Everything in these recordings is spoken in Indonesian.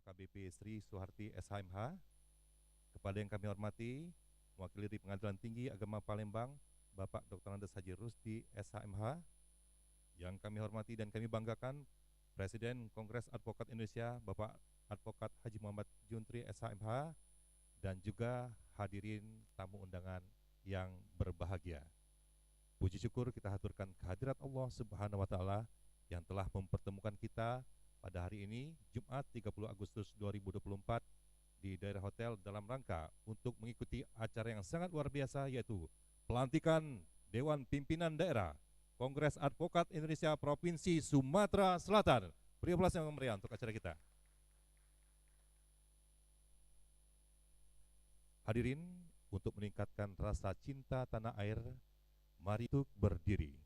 AKBP Sri Suharti SHMH, kepada yang kami hormati mewakili dari Pengadilan Tinggi Agama Palembang Bapak Dr. Andes Haji Rusdi SHMH, yang kami hormati dan kami banggakan Presiden Kongres Advokat Indonesia Bapak Advokat Haji Muhammad Juntri SHMH, dan juga hadirin tamu undangan yang berbahagia. Puji syukur kita haturkan kehadirat Allah Subhanahu wa taala yang telah mempertemukan kita pada hari ini Jumat 30 Agustus 2024 di daerah hotel dalam rangka untuk mengikuti acara yang sangat luar biasa, yaitu pelantikan Dewan Pimpinan Daerah Kongres Advokat Indonesia Provinsi Sumatera Selatan. Beri aplaus yang meriah untuk acara kita. Hadirin, untuk meningkatkan rasa cinta tanah air, mari untuk berdiri.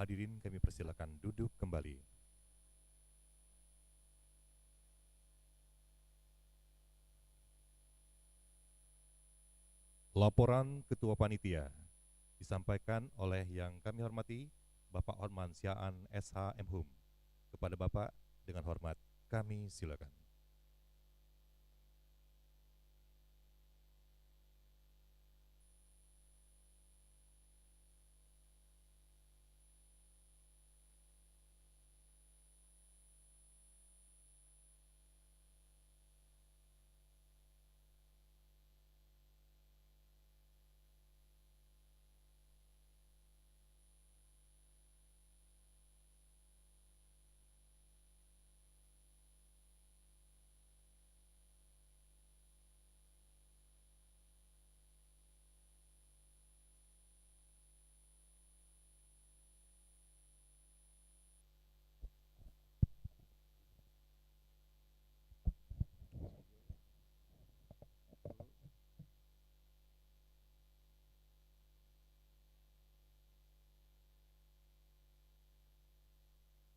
Hadirin, kami persilakan duduk kembali. Laporan Ketua Panitia disampaikan oleh yang kami hormati Bapak Orman Syaan SH Mhum. Kepada Bapak dengan hormat kami silakan.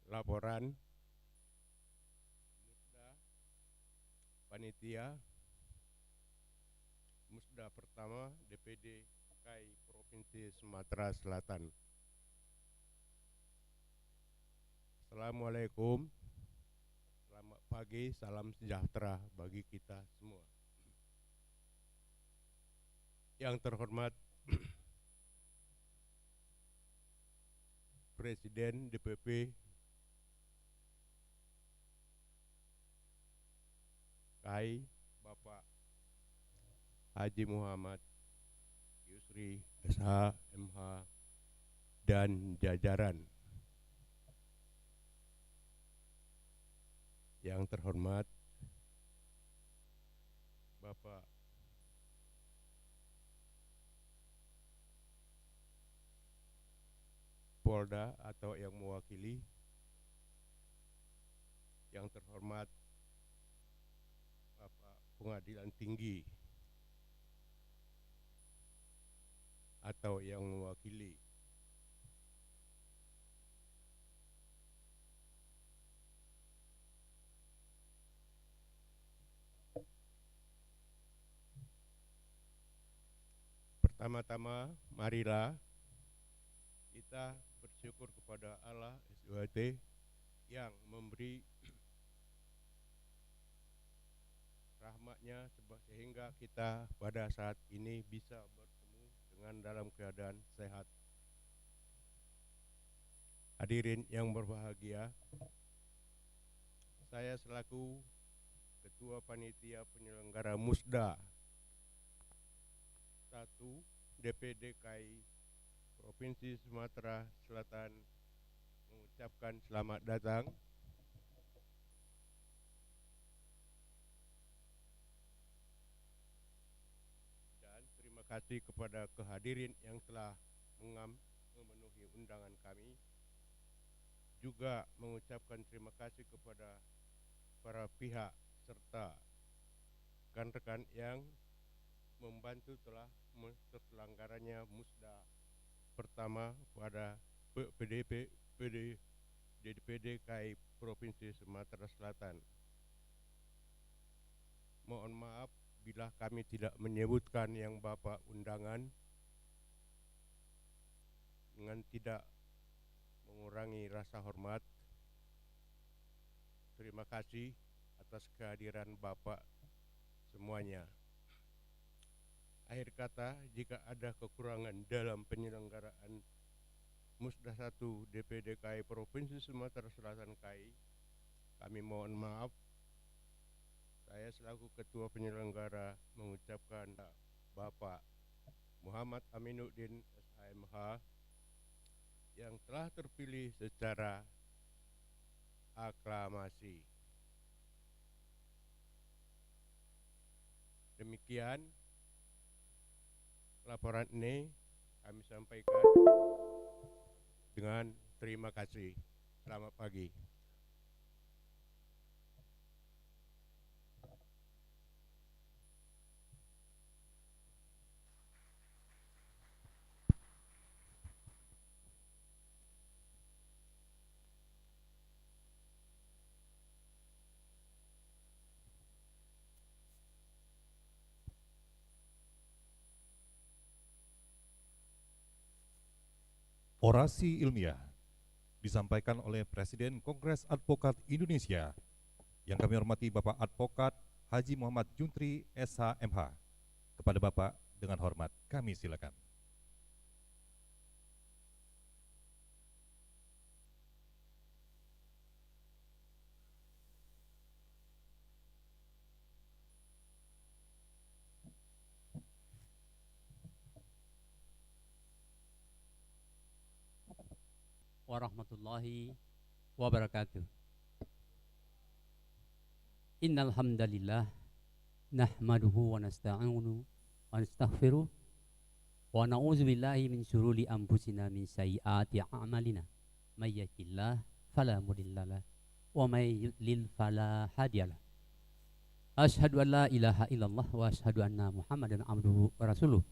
Laporan Musda Panitia Musda pertama DPD KAI Provinsi Sumatera Selatan. Assalamualaikum, selamat pagi, salam sejahtera bagi kita semua. Yang terhormat Presiden DPP KAI Bapak Haji Muhammad Yusri SHMH dan jajaran. Yang terhormat Bapak Kapolda atau yang mewakili, yang terhormat Bapak Pengadilan Tinggi atau yang mewakili pertama-tama marilah kita bersyukur kepada Allah SWT yang memberi rahmatnya sehingga kita pada saat ini bisa bertemu dengan dalam keadaan sehat. Hadirin yang berbahagia, saya selaku Ketua Panitia Penyelenggara Musda 1 DPD KAI Provinsi Sumatera Selatan mengucapkan selamat datang dan terima kasih kepada kehadirin yang telah memenuhi undangan kami. Juga mengucapkan terima kasih kepada para pihak serta rekan-rekan yang membantu telah terselenggaranya Musda pertama pada DPD KAI Provinsi Sumatera Selatan. Mohon maaf bila kami tidak menyebutkan yang Bapak undangan dengan tidak mengurangi rasa hormat. Terima kasih atas kehadiran Bapak semuanya. Akhir kata, jika ada kekurangan dalam penyelenggaraan Musda 1 DPD KAI Provinsi Sumatera Selatan KAI, kami mohon maaf. Saya selaku Ketua Penyelenggara mengucapkan Bapak Muhammad Aminuddin SHMH yang telah terpilih secara aklamasi. Demikian laporan ini kami sampaikan dengan terima kasih. Selamat pagi. Orasi ilmiah disampaikan oleh Presiden Kongres Advokat Indonesia yang kami hormati Bapak Advokat Haji Muhammad Juntri SHMH. Kepada Bapak dengan hormat kami silakan. Warahmatullahi wabarakatuh. Innal hamdalillah nahmaduhu wa nasta'inu wa nastaghfiruh wa na'udzu billahi min syururi anfusina min sayyiati a'malina may yahdihillahu fala mudhillalah wa may yudlil fala hadiyalah. Asyhadu an la ilaha illallah wa asyhadu anna Muhammadan abduhu wa rasuluh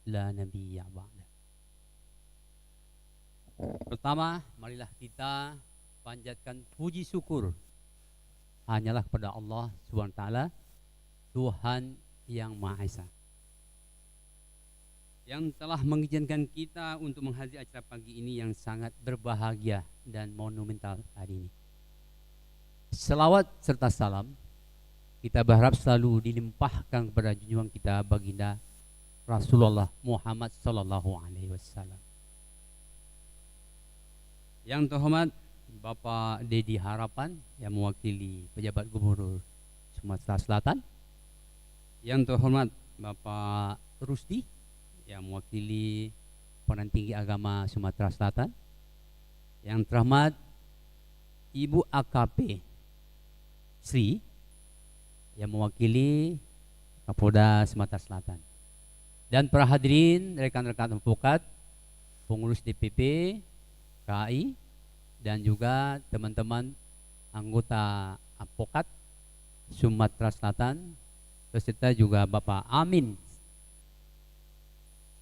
la nabiyya ba'da. Pertama, marilah kita panjatkan puji syukur hanyalah kepada Allah SWT, Tuhan yang Maha Esa, yang telah mengizinkan kita untuk menghadiri acara pagi ini yang sangat berbahagia dan monumental hari ini. Selawat serta salam kita berharap selalu dilimpahkan kepada junjungan kita baginda Rasulullah Muhammad sallallahu alaihi wasallam. Yang terhormat Bapak Dedi Harapan yang mewakili pejabat Gubernur Sumatera Selatan. Yang terhormat Bapak Rusdi yang mewakili Pengadilan Tinggi Agama Sumatera Selatan. Yang terhormat Ibu AKP Sri yang mewakili Kapolda Sumatera Selatan. Dan para hadirin, rekan-rekan advokat, pengurus DPP, KAI dan juga teman-teman anggota Apokat Sumatera Selatan, beserta juga Bapak Amin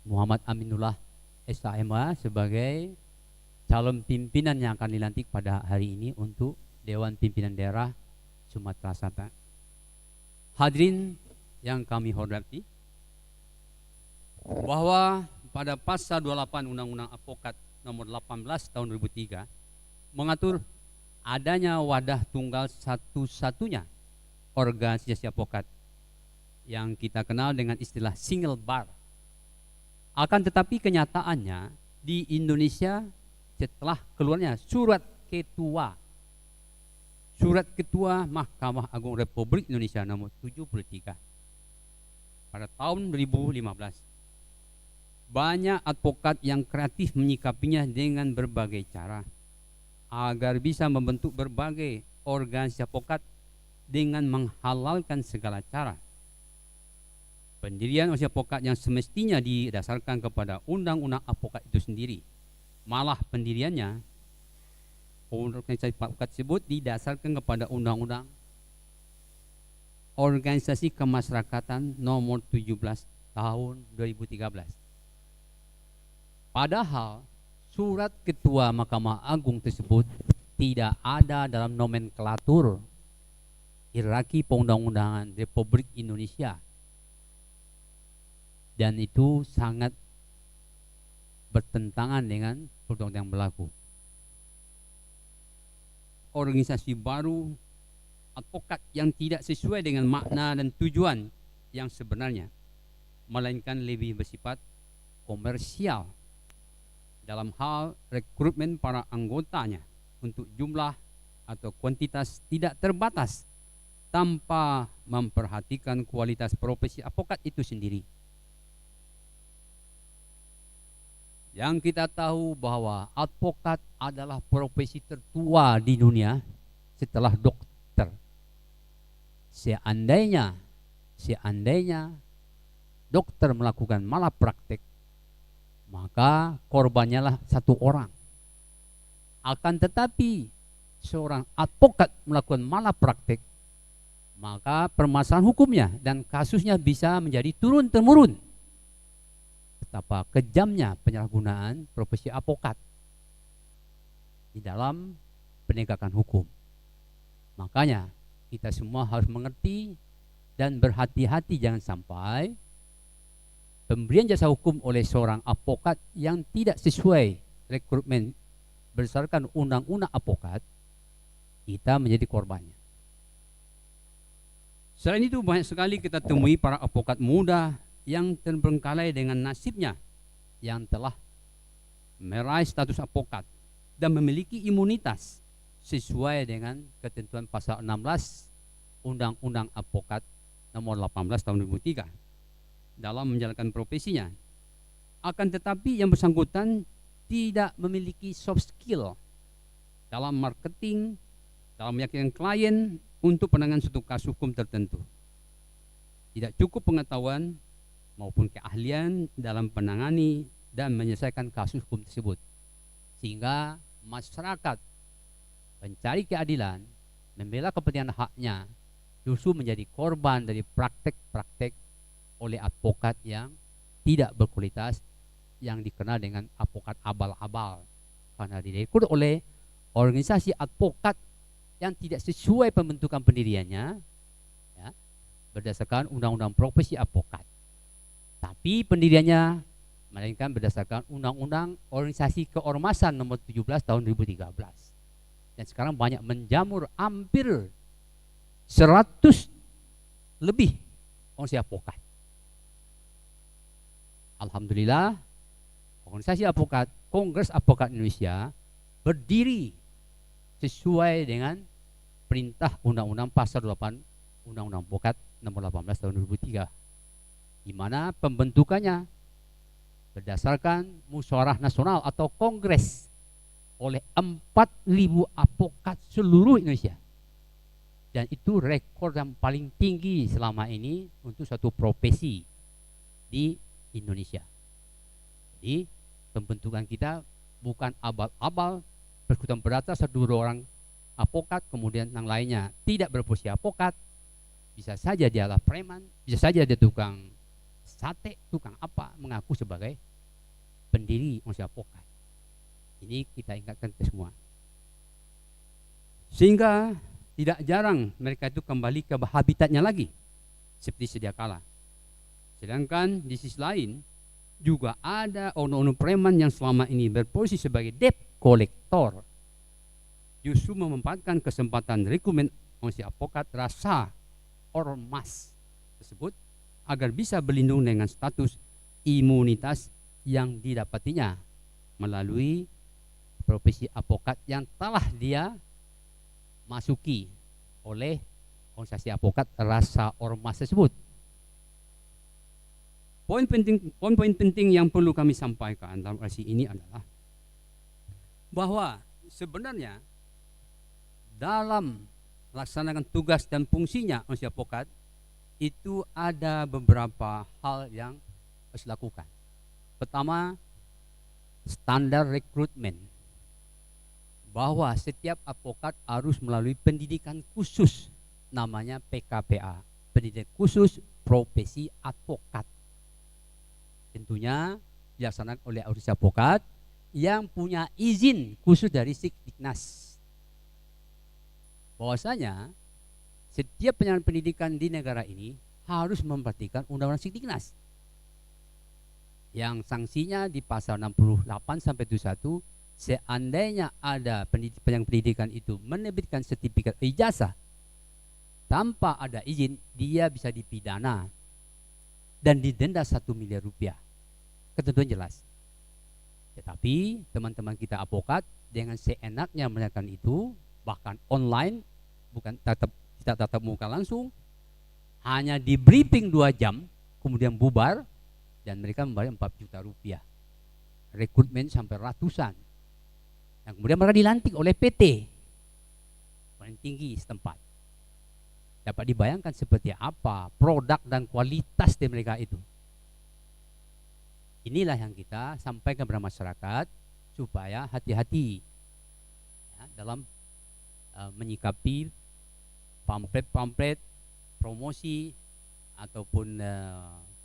Muhammad Aminullah SHMH sebagai calon pimpinan yang akan dilantik pada hari ini untuk Dewan Pimpinan Daerah Sumatera Selatan. Hadirin yang kami hormati, bahwa pada pasal 28 Undang-Undang Apokat nomor 18 tahun 2003 mengatur adanya wadah tunggal satu-satunya organisasi apokat yang kita kenal dengan istilah single bar. Akan tetapi kenyataannya di Indonesia setelah keluarnya surat ketua Mahkamah Agung Republik Indonesia nomor 73 pada tahun 2015, banyak advokat yang kreatif menyikapinya dengan berbagai cara agar bisa membentuk berbagai organisasi apokat dengan menghalalkan segala cara. Pendirian organisasi apokat yang semestinya didasarkan kepada undang-undang apokat itu sendiri, malah pendiriannya organisasi apokat tersebut didasarkan kepada undang-undang organisasi kemasyarakatan nomor 17 tahun 2013. Padahal surat ketua Mahkamah Agung tersebut tidak ada dalam nomenklatur hierarki perundang-undangan Republik Indonesia, dan itu sangat bertentangan dengan undang-undang yang berlaku. Organisasi baru advokat yang tidak sesuai dengan makna dan tujuan yang sebenarnya, melainkan lebih bersifat komersial dalam hal rekrutmen para anggotanya untuk jumlah atau kuantitas tidak terbatas tanpa memperhatikan kualitas profesi apokat itu sendiri. Yang kita tahu bahwa advokat adalah profesi tertua di dunia setelah dokter. Seandainya dokter melakukan malapraktek, maka korbannya lah satu orang. Akan tetapi seorang advokat melakukan malapraktek, maka permasalahan hukumnya dan kasusnya bisa menjadi turun-temurun. Betapa kejamnya penyalahgunaan profesi apokat di dalam penegakan hukum. Makanya kita semua harus mengerti dan berhati-hati, jangan sampai pemberian jasa hukum oleh seorang apokat yang tidak sesuai rekrutmen berdasarkan undang-undang apokat, kita menjadi korbannya. Selain itu, banyak sekali kita temui para apokat muda yang terbengkalai dengan nasibnya yang telah meraih status apokat dan memiliki imunitas sesuai dengan ketentuan pasal 16 Undang-Undang Apokat nomor 18 tahun 2003 dalam menjalankan profesinya. Akan tetapi yang bersangkutan tidak memiliki soft skill dalam marketing, dalam meyakinkan klien untuk penanganan suatu kasus hukum tertentu. Tidak cukup pengetahuan maupun keahlian dalam menangani dan menyelesaikan kasus hukum tersebut, sehingga masyarakat pencari keadilan membela kepentingan haknya justru menjadi korban dari praktek-praktek oleh advokat yang tidak berkualitas, yang dikenal dengan apokat abal-abal, karena direkrut oleh organisasi advokat yang tidak sesuai pembentukan pendiriannya ya, berdasarkan undang-undang profesi apokat, tapi pendiriannya melainkan berdasarkan undang-undang organisasi keormasan nomor 17 tahun 2013. Dan sekarang banyak menjamur, hampir 100 lebih organisasi apokat. Alhamdulillah, organisasi apokat, Kongres Apokat Indonesia berdiri sesuai dengan perintah Undang-Undang Pasal 8 Undang-Undang Apokat nomor 18 tahun 2003, di mana pembentukannya berdasarkan musyawarah nasional atau kongres oleh 4.000 apokat seluruh Indonesia. Dan itu rekor yang paling tinggi selama ini untuk suatu profesi di Indonesia. Jadi pembentukan kita bukan abal-abal persekutuan perdata satu dua orang apokat, kemudian yang lainnya tidak berprofesi apokat. Bisa saja dia adalah preman, bisa saja dia tukang sate, tukang apa, mengaku sebagai pendiri organisasi apokat. Ini kita ingatkan ke semua. Sehingga tidak jarang mereka itu kembali ke habitatnya lagi seperti sedia kala. Sedangkan di sisi lain juga ada oknum-oknum preman yang selama ini berposisi sebagai debt collector, justru memanfaatkan kesempatan rekrutmen organisasi apokat rasa ormas tersebut agar bisa berlindung dengan status imunitas yang didapatinya melalui profesi apokat yang telah dia masuki oleh organisasi apokat rasa ormas tersebut. Poin-poin penting yang perlu kami sampaikan dalam orasi ini adalah bahwa sebenarnya dalam melaksanakan tugas dan fungsinya organisasi apokat itu ada beberapa hal yang harus dilakukan. Pertama, standar rekrutmen, bahwa setiap apokat harus melalui pendidikan khusus, namanya PKPA, pendidikan khusus profesi advokat. Tentunya dilaksanakan oleh organisasi apokat yang punya izin khusus dari Sikdiknas. Bahwasanya setiap penyelenggaraan pendidikan di negara ini harus memperhatikan undang-undang Sikdiknas, yang sanksinya di pasal 68 sampai 71. Seandainya ada pendidikan itu menerbitkan sertifikat ijazah tanpa ada izin, dia bisa dipidana dan didenda 1 miliar rupiah. Ketentuan jelas. Tetapi teman-teman kita apokat dengan seenaknya menyatakan itu, bahkan online, bukan tidak tatap muka langsung, hanya di briefing 2 jam, kemudian bubar, dan mereka membayar 4 juta rupiah. Rekrutmen sampai ratusan. Yang kemudian mereka dilantik oleh PT paling tinggi setempat. Dapat dibayangkan seperti apa produk dan kualitas dari mereka itu. Inilah yang kita sampaikan kepada masyarakat supaya hati-hati ya, dalam menyikapi pamflet-pamflet promosi ataupun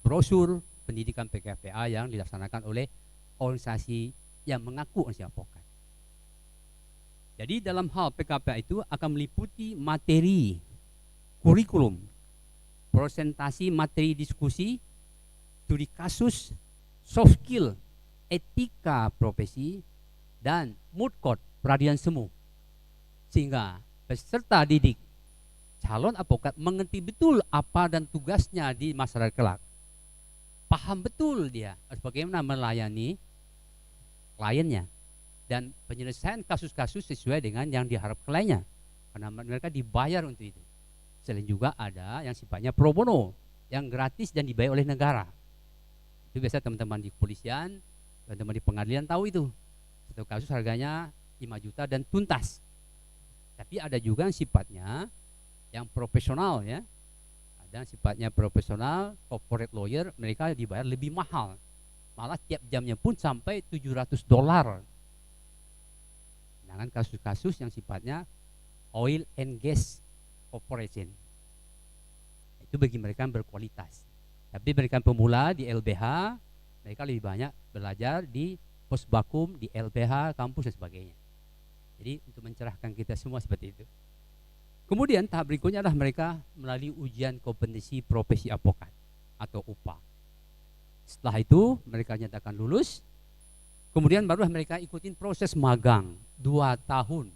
brosur pendidikan PKPA yang dilaksanakan oleh organisasi yang mengaku organisasi apokat. Jadi dalam hal PKPA itu akan meliputi materi kurikulum, presentasi materi diskusi, studi kasus, soft skill, etika profesi, dan mood court, peradilan semu. Sehingga peserta didik calon apokat mengerti betul apa dan tugasnya di masyarakat kelak. Paham betul dia bagaimana melayani kliennya dan penyelesaian kasus-kasus sesuai dengan yang diharapkan kliennya, karena mereka dibayar untuk itu. Selain juga ada yang sifatnya pro bono, yang gratis dan dibayar oleh negara. Itu biasa teman-teman di kepolisian, teman-teman di pengadilan tahu itu. Satu kasus harganya 5 juta dan tuntas. Tapi ada juga yang sifatnya yang profesional ya. Ada yang sifatnya profesional, corporate lawyer, mereka dibayar lebih mahal. Malah tiap jamnya pun sampai $700. Dengan kasus-kasus yang sifatnya oil and gas corporation. Itu bagi mereka yang berkualitas. Tapi mereka pemula di LBH, mereka lebih banyak belajar di posbakum, di LBH, kampus dan sebagainya. Jadi untuk mencerahkan kita semua seperti itu. Kemudian tahap berikutnya adalah mereka melalui ujian kompetensi profesi apokat atau UPA. Setelah itu mereka nyatakan lulus. Kemudian baru mereka ikutin proses magang 2 tahun.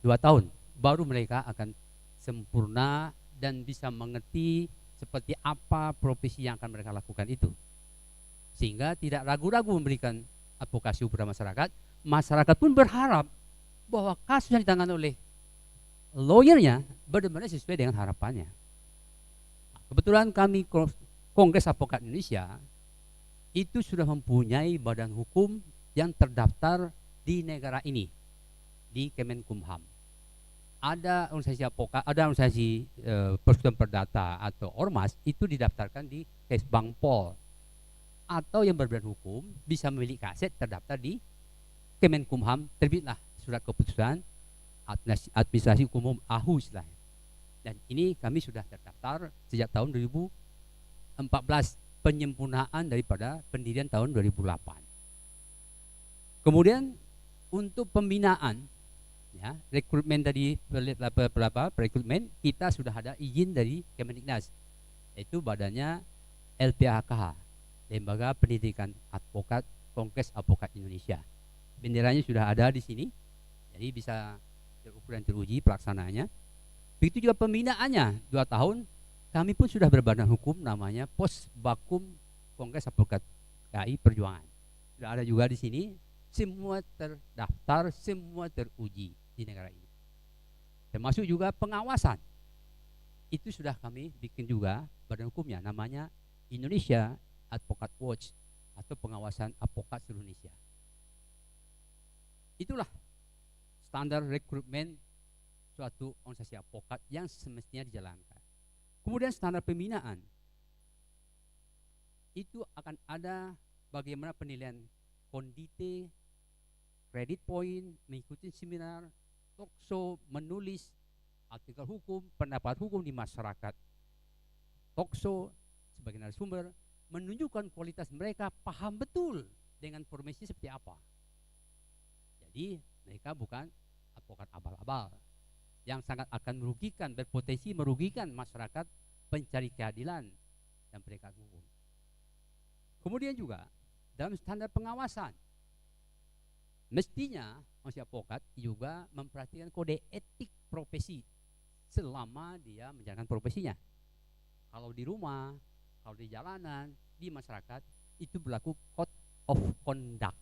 2 tahun baru mereka akan sempurna dan bisa mengerti seperti apa profesi yang akan mereka lakukan itu. Sehingga tidak ragu-ragu memberikan advokasi kepada masyarakat. Masyarakat pun berharap bahwa kasus yang ditangani oleh lawyernya benar-benar sesuai dengan harapannya. Kebetulan kami Kongres Apokat Indonesia itu sudah mempunyai badan hukum yang terdaftar di negara ini, di Kemenkumham. Ada organisasi apokat, ada organisasi persekutuan perdata atau ormas itu didaftarkan di Kesbangpol. atau yang berbadan hukum bisa memiliki aset terdaftar di Kemenkumham, terbitlah surat keputusan administrasi umum AHU istilahnya. Dan ini kami sudah terdaftar sejak tahun 2014, penyempurnaan daripada pendirian tahun 2008. Kemudian untuk pembinaan, ya, rekrutmen tadi rekrutmen kita sudah ada izin dari Kemendiknas, yaitu badannya LPAKH, Lembaga Pendidikan Advokat Kongres Advokat Indonesia. Benderanya sudah ada di sini, jadi bisa terukur dan teruji pelaksanaannya. Begitu juga pembinaannya 2 tahun, kami pun sudah berbadan hukum namanya Pos Bakum Kongres Advokat KI Perjuangan. Sudah ada juga di sini, semua terdaftar, semua teruji di negara ini. Termasuk juga pengawasan. Itu sudah kami bikin juga badan hukumnya, namanya Indonesia Advocat Watch atau pengawasan advokat seluruh Indonesia. Itulah standar rekrutmen suatu organisasi advokat yang semestinya dijalankan. Kemudian standar pembinaan itu akan ada bagaimana penilaian kondite, credit point, mengikuti seminar, talk show, menulis artikel hukum, pendapat hukum di masyarakat, talk show sebagai narasumber, menunjukkan kualitas mereka paham betul dengan profesi seperti apa. Jadi mereka bukan advokat abal-abal yang sangat akan merugikan, berpotensi merugikan masyarakat pencari keadilan dan penegakan hukum. Kemudian juga dalam standar pengawasan, mestinya masih advokat juga memperhatikan kode etik profesi selama dia menjalankan profesinya. Kalau di rumah, kalau di jalanan, di masyarakat itu berlaku code of conduct.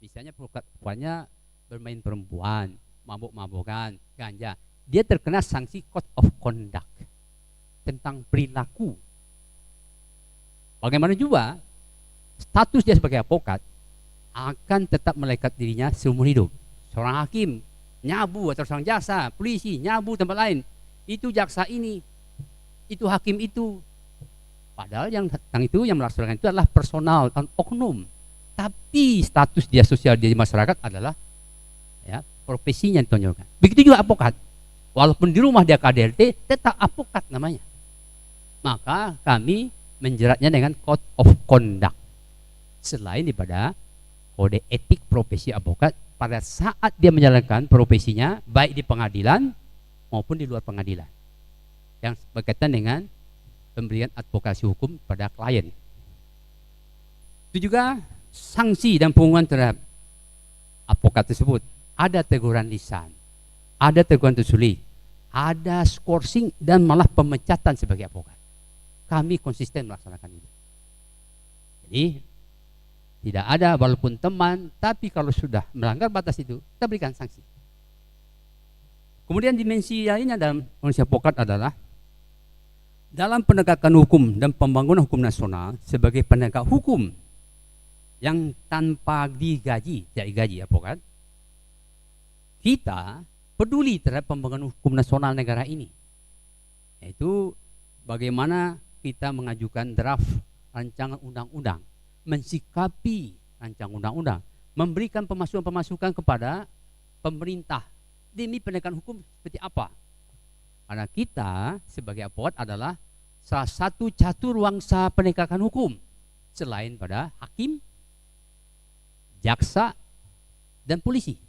Misalnya perempuannya bermain perempuan, mabuk-mabukan, ganja, dia terkena sanksi code of conduct tentang perilaku. Bagaimana juga status dia sebagai advokat akan tetap melekat dirinya seumur hidup. Seorang hakim nyabu atau seorang jaksa, polisi nyabu tempat lain, itu jaksa ini, itu hakim itu. Padahal yang tentang itu yang melaksanakan itu adalah personal dan oknum. Tapi status dia sosial di masyarakat adalah ya, profesinya ditonjolkan. Begitu juga advokat. Walaupun di rumah dia KDRT, tetap advokat namanya. Maka kami menjeratnya dengan code of conduct. Selain daripada kode etik profesi advokat pada saat dia menjalankan profesinya, baik di pengadilan maupun di luar pengadilan, yang berkaitan dengan pemberian advokasi hukum pada klien. Itu juga sanksi dan pengumuman terhadap advokat tersebut. Ada teguran lisan, ada teguran tertulis, ada skorsing dan malah pemecatan sebagai advokat. Kami konsisten melaksanakan itu. Jadi tidak ada walaupun teman, tapi kalau sudah melanggar batas itu, kita berikan sanksi. Kemudian dimensi lainnya dalam organisasi advokat adalah dalam penegakan hukum dan pembangunan hukum nasional sebagai penegak hukum yang tanpa digaji, tidak digaji advokat, kita peduli terhadap pembangunan hukum nasional negara ini, yaitu bagaimana kita mengajukan draft rancangan undang-undang, mensikapi rancangan undang-undang, memberikan pemasukan-pemasukan kepada pemerintah demi penegakan hukum seperti apa. Karena kita sebagai advokat adalah salah satu caturwangsa penegakan hukum selain pada hakim, jaksa, dan polisi.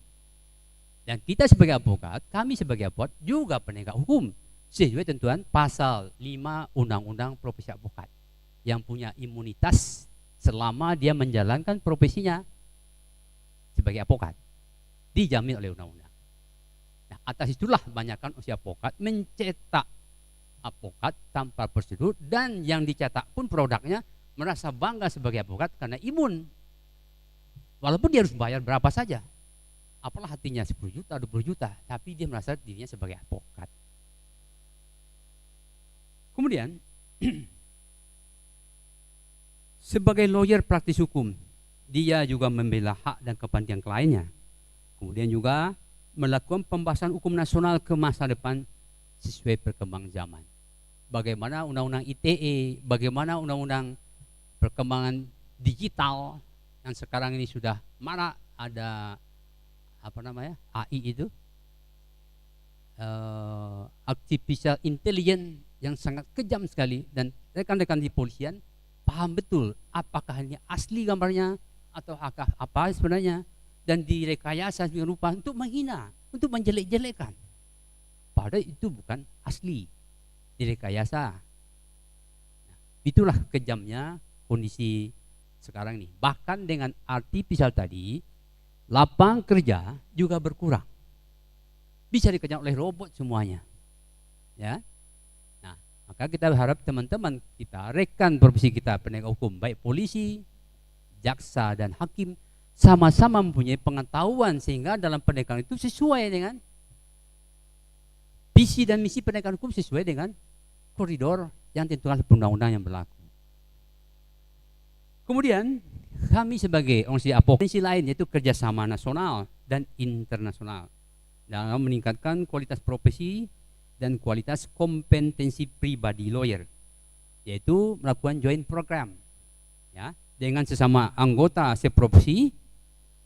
Dan kita sebagai advokat, kami sebagai advokat juga penegak hukum sesuai tentuan pasal 5 Undang-Undang Profesi Advokat yang punya imunitas selama dia menjalankan profesinya sebagai advokat, dijamin oleh undang-undang. Nah, atas itulah banyakkan usia advokat mencetak advokat tanpa prosedur, dan yang dicetak pun produknya merasa bangga sebagai advokat karena imun. Walaupun dia harus bayar berapa saja, apalah hatinya 10 juta, 20 juta, tapi dia merasa dirinya sebagai advokat. Kemudian sebagai lawyer praktis hukum, dia juga membela hak dan kepentingan kliennya. Kemudian juga melakukan pembahasan hukum nasional ke masa depan sesuai perkembangan zaman. Bagaimana undang-undang ITE, bagaimana undang-undang perkembangan digital yang sekarang ini sudah mana ada AI itu, artificial intelligence yang sangat kejam sekali, dan rekan-rekan di polisian paham betul apakah ini asli gambarnya atau apa sebenarnya, dan direkayasa dengan rupa untuk menghina, untuk menjelek-jelekan, padahal itu bukan asli, direkayasa. Itulah kejamnya kondisi sekarang ini. Bahkan dengan artificial tadi, lapangan kerja juga berkurang, bisa dikejar oleh robot semuanya, ya. Nah, maka kita berharap teman-teman kita, rekan profesi kita penegak hukum, baik polisi, jaksa dan hakim, sama-sama mempunyai pengetahuan sehingga dalam penegakan itu sesuai dengan visi dan misi penegakan hukum, sesuai dengan koridor yang ditentukan undang-undang yang berlaku. Kemudian kami sebagai organisasi advokasi lain, yaitu kerjasama nasional dan internasional dalam meningkatkan kualitas profesi dan kualitas kompetensi pribadi lawyer, yaitu melakukan joint program, ya, dengan sesama anggota seprofesi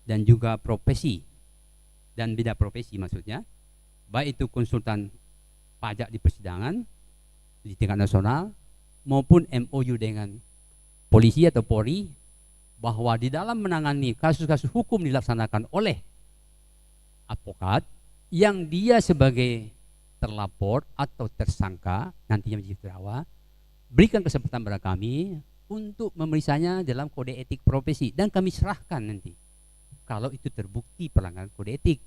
dan juga profesi dan beda profesi, maksudnya baik itu konsultan pajak di persidangan di tingkat nasional maupun MOU dengan polisi atau Polri, bahwa di dalam menangani kasus-kasus hukum dilaksanakan oleh advokat yang dia sebagai terlapor atau tersangka nantinya menjadi terdakwa, berikan kesempatan pada kami untuk memeriksanya dalam kode etik profesi, dan kami serahkan nanti kalau itu terbukti pelanggaran kode etik.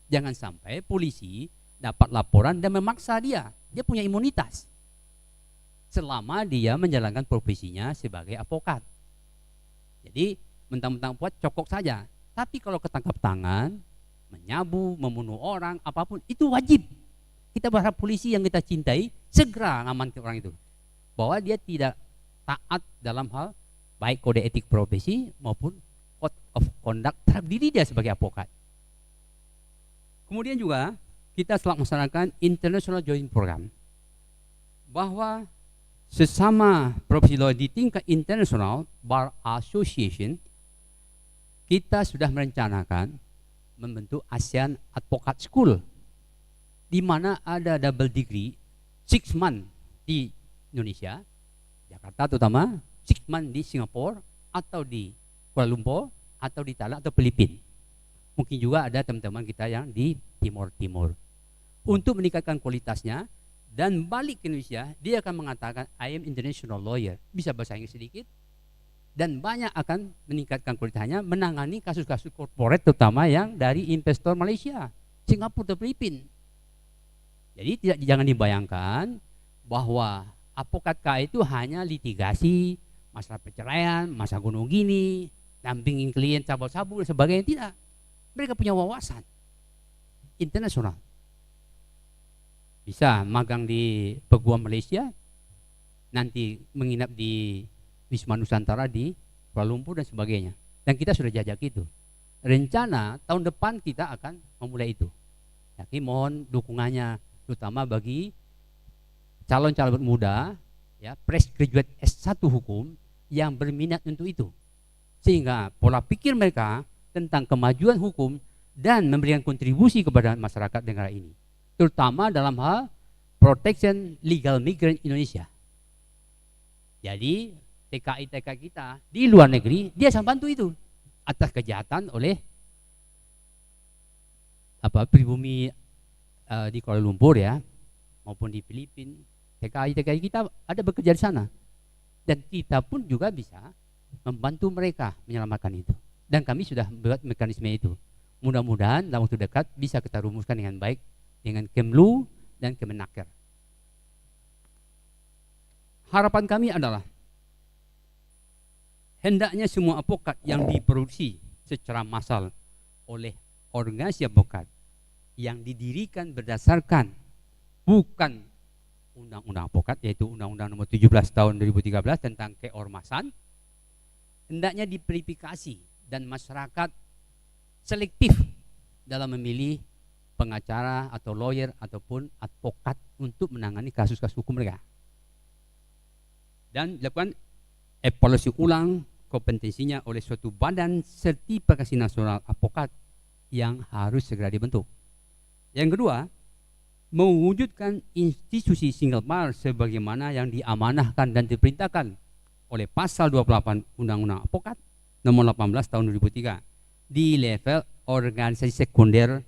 Jangan sampai polisi dapat laporan dan memaksa dia punya imunitas selama dia menjalankan profesinya sebagai advokat. Jadi mentang-mentang buat cokok saja, tapi kalau ketangkap tangan, menyabu, membunuh orang, apapun, itu wajib. Kita berharap polisi yang kita cintai segera ngamankan orang itu, bahwa dia tidak taat dalam hal baik kode etik profesi maupun code of conduct terhadap diri dia sebagai advokat. Kemudian juga kita telah melaksanakan international joint program, bahwa sesama profesi lawyer di tingkat internasional, Bar Association, kita sudah merencanakan membentuk ASEAN Advocate School, di mana ada double degree 6 months di Indonesia, Jakarta terutama, 6 months di Singapura atau di Kuala Lumpur atau di Thailand atau Filipina. Mungkin juga ada teman-teman kita yang di Timur. Untuk meningkatkan kualitasnya dan balik ke Indonesia, dia akan mengatakan I am international lawyer, bisa bahasa Inggris sedikit, dan banyak akan meningkatkan kualitasnya menangani kasus-kasus korporat terutama yang dari investor Malaysia, Singapura atau Filipina. Jadi jangan dibayangkan bahwa advokat KA itu hanya litigasi, masalah perceraian, masalah gunung gini, dampingin klien sabu-sabu dan sebagainya. Tidak. Mereka punya wawasan internasional. Bisa magang di Peguam Malaysia, nanti menginap di Wisma Nusantara di Kuala Lumpur dan sebagainya. Dan kita sudah jajak itu. Rencana tahun depan kita akan memulai itu. Jadi mohon dukungannya, terutama bagi calon-calon muda, ya, fresh graduate S1 hukum yang berminat untuk itu, sehingga pola pikir mereka tentang kemajuan hukum dan memberikan kontribusi kepada masyarakat negara ini, terutama dalam hal protection legal migrant Indonesia. Jadi TKI kita di luar negeri, dia akan bantu itu atas kejahatan oleh pribumi di Kuala Lumpur, ya, maupun di Filipina. TKI kita ada bekerja di sana, dan kita pun juga bisa membantu mereka menyelamatkan itu, dan kami sudah buat mekanisme itu. Mudah-mudahan dalam waktu dekat bisa kita rumuskan dengan baik dengan Kemlu dan Kemenaker. Harapan kami adalah hendaknya semua advokat yang diproduksi secara massal oleh organisasi advokat yang didirikan berdasarkan bukan undang-undang advokat, yaitu Undang-Undang Nomor 17 Tahun 2013 tentang keormasan, hendaknya diverifikasi dan masyarakat selektif dalam memilih pengacara atau lawyer ataupun advokat untuk menangani kasus-kasus hukum mereka, dan dilakukan evaluasi ulang kompetensinya oleh suatu badan sertifikasi nasional advokat yang harus segera dibentuk. Yang kedua, mewujudkan institusi single bar sebagaimana yang diamanahkan dan diperintahkan oleh pasal 28 Undang-Undang Advokat nomor 18 tahun 2003 di level organisasi sekunder,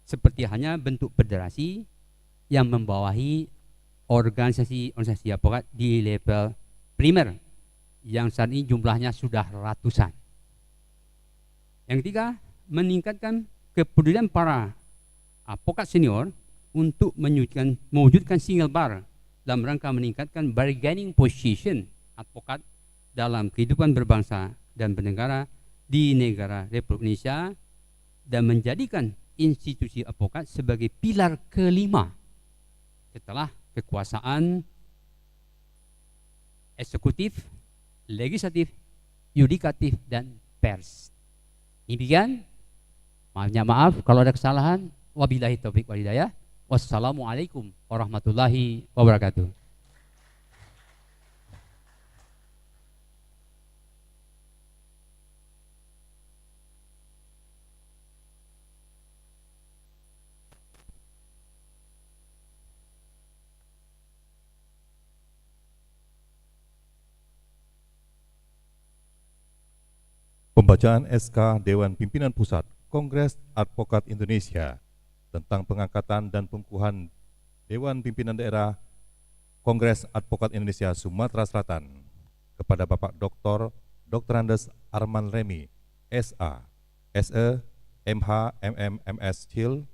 seperti hanya bentuk federasi yang membawahi organisasi advokat di level primer yang saat ini jumlahnya sudah ratusan. Yang ketiga, meningkatkan kepedulian para advokat senior untuk mewujudkan single bar dalam rangka meningkatkan bargaining position advokat dalam kehidupan berbangsa dan bernegara di negara Republik Indonesia, dan menjadikan institusi advokat sebagai pilar kelima setelah kekuasaan eksekutif, legislatif, yudikatif, dan pers. Demikian, maaf kalau ada kesalahan. Wabillahi taufiq wal hidayah. Wassalamualaikum warahmatullahi wabarakatuh. Pembacaan SK Dewan Pimpinan Pusat Kongres Advokat Indonesia tentang pengangkatan dan pengukuhan Dewan Pimpinan Daerah Kongres Advokat Indonesia Sumatera Selatan kepada Bapak Dr. Andes Arman Remi, SA, SE, MH, MM, MS, Hil.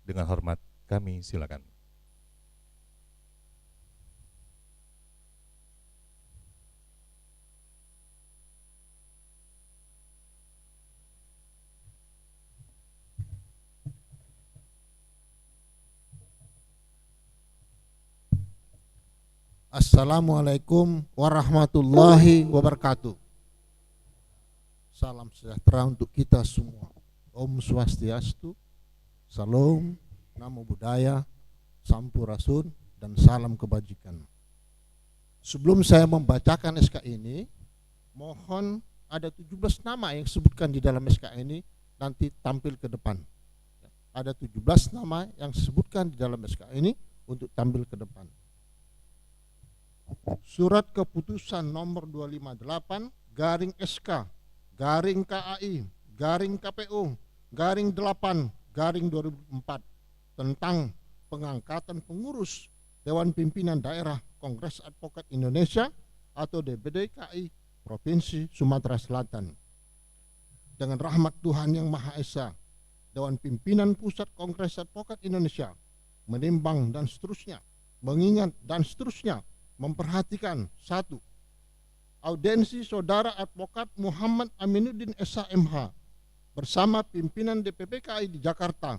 Dengan hormat kami silakan. Assalamualaikum warahmatullahi wabarakatuh. Salam sejahtera untuk kita semua. Om Swastiastu, Salam, Namo Buddhaya, Sampurasun, dan salam kebajikan. Sebelum saya membacakan SK ini, mohon ada 17 nama yang disebutkan di dalam SK ini nanti tampil ke depan. Ada 17 nama yang disebutkan di dalam SK ini untuk tampil ke depan. Surat keputusan nomor 258 garing SK garing KAI garing KPU garing 8 garing 2004 tentang pengangkatan pengurus Dewan Pimpinan Daerah Kongres Advokat Indonesia atau DPDKI Provinsi Sumatera Selatan. Dengan rahmat Tuhan Yang Maha Esa, Dewan Pimpinan Pusat Kongres Advokat Indonesia menimbang dan seterusnya, mengingat dan seterusnya, memperhatikan: 1. Audensi Saudara Advokat Muhammad Aminuddin SH.MH bersama pimpinan DPP KAI di Jakarta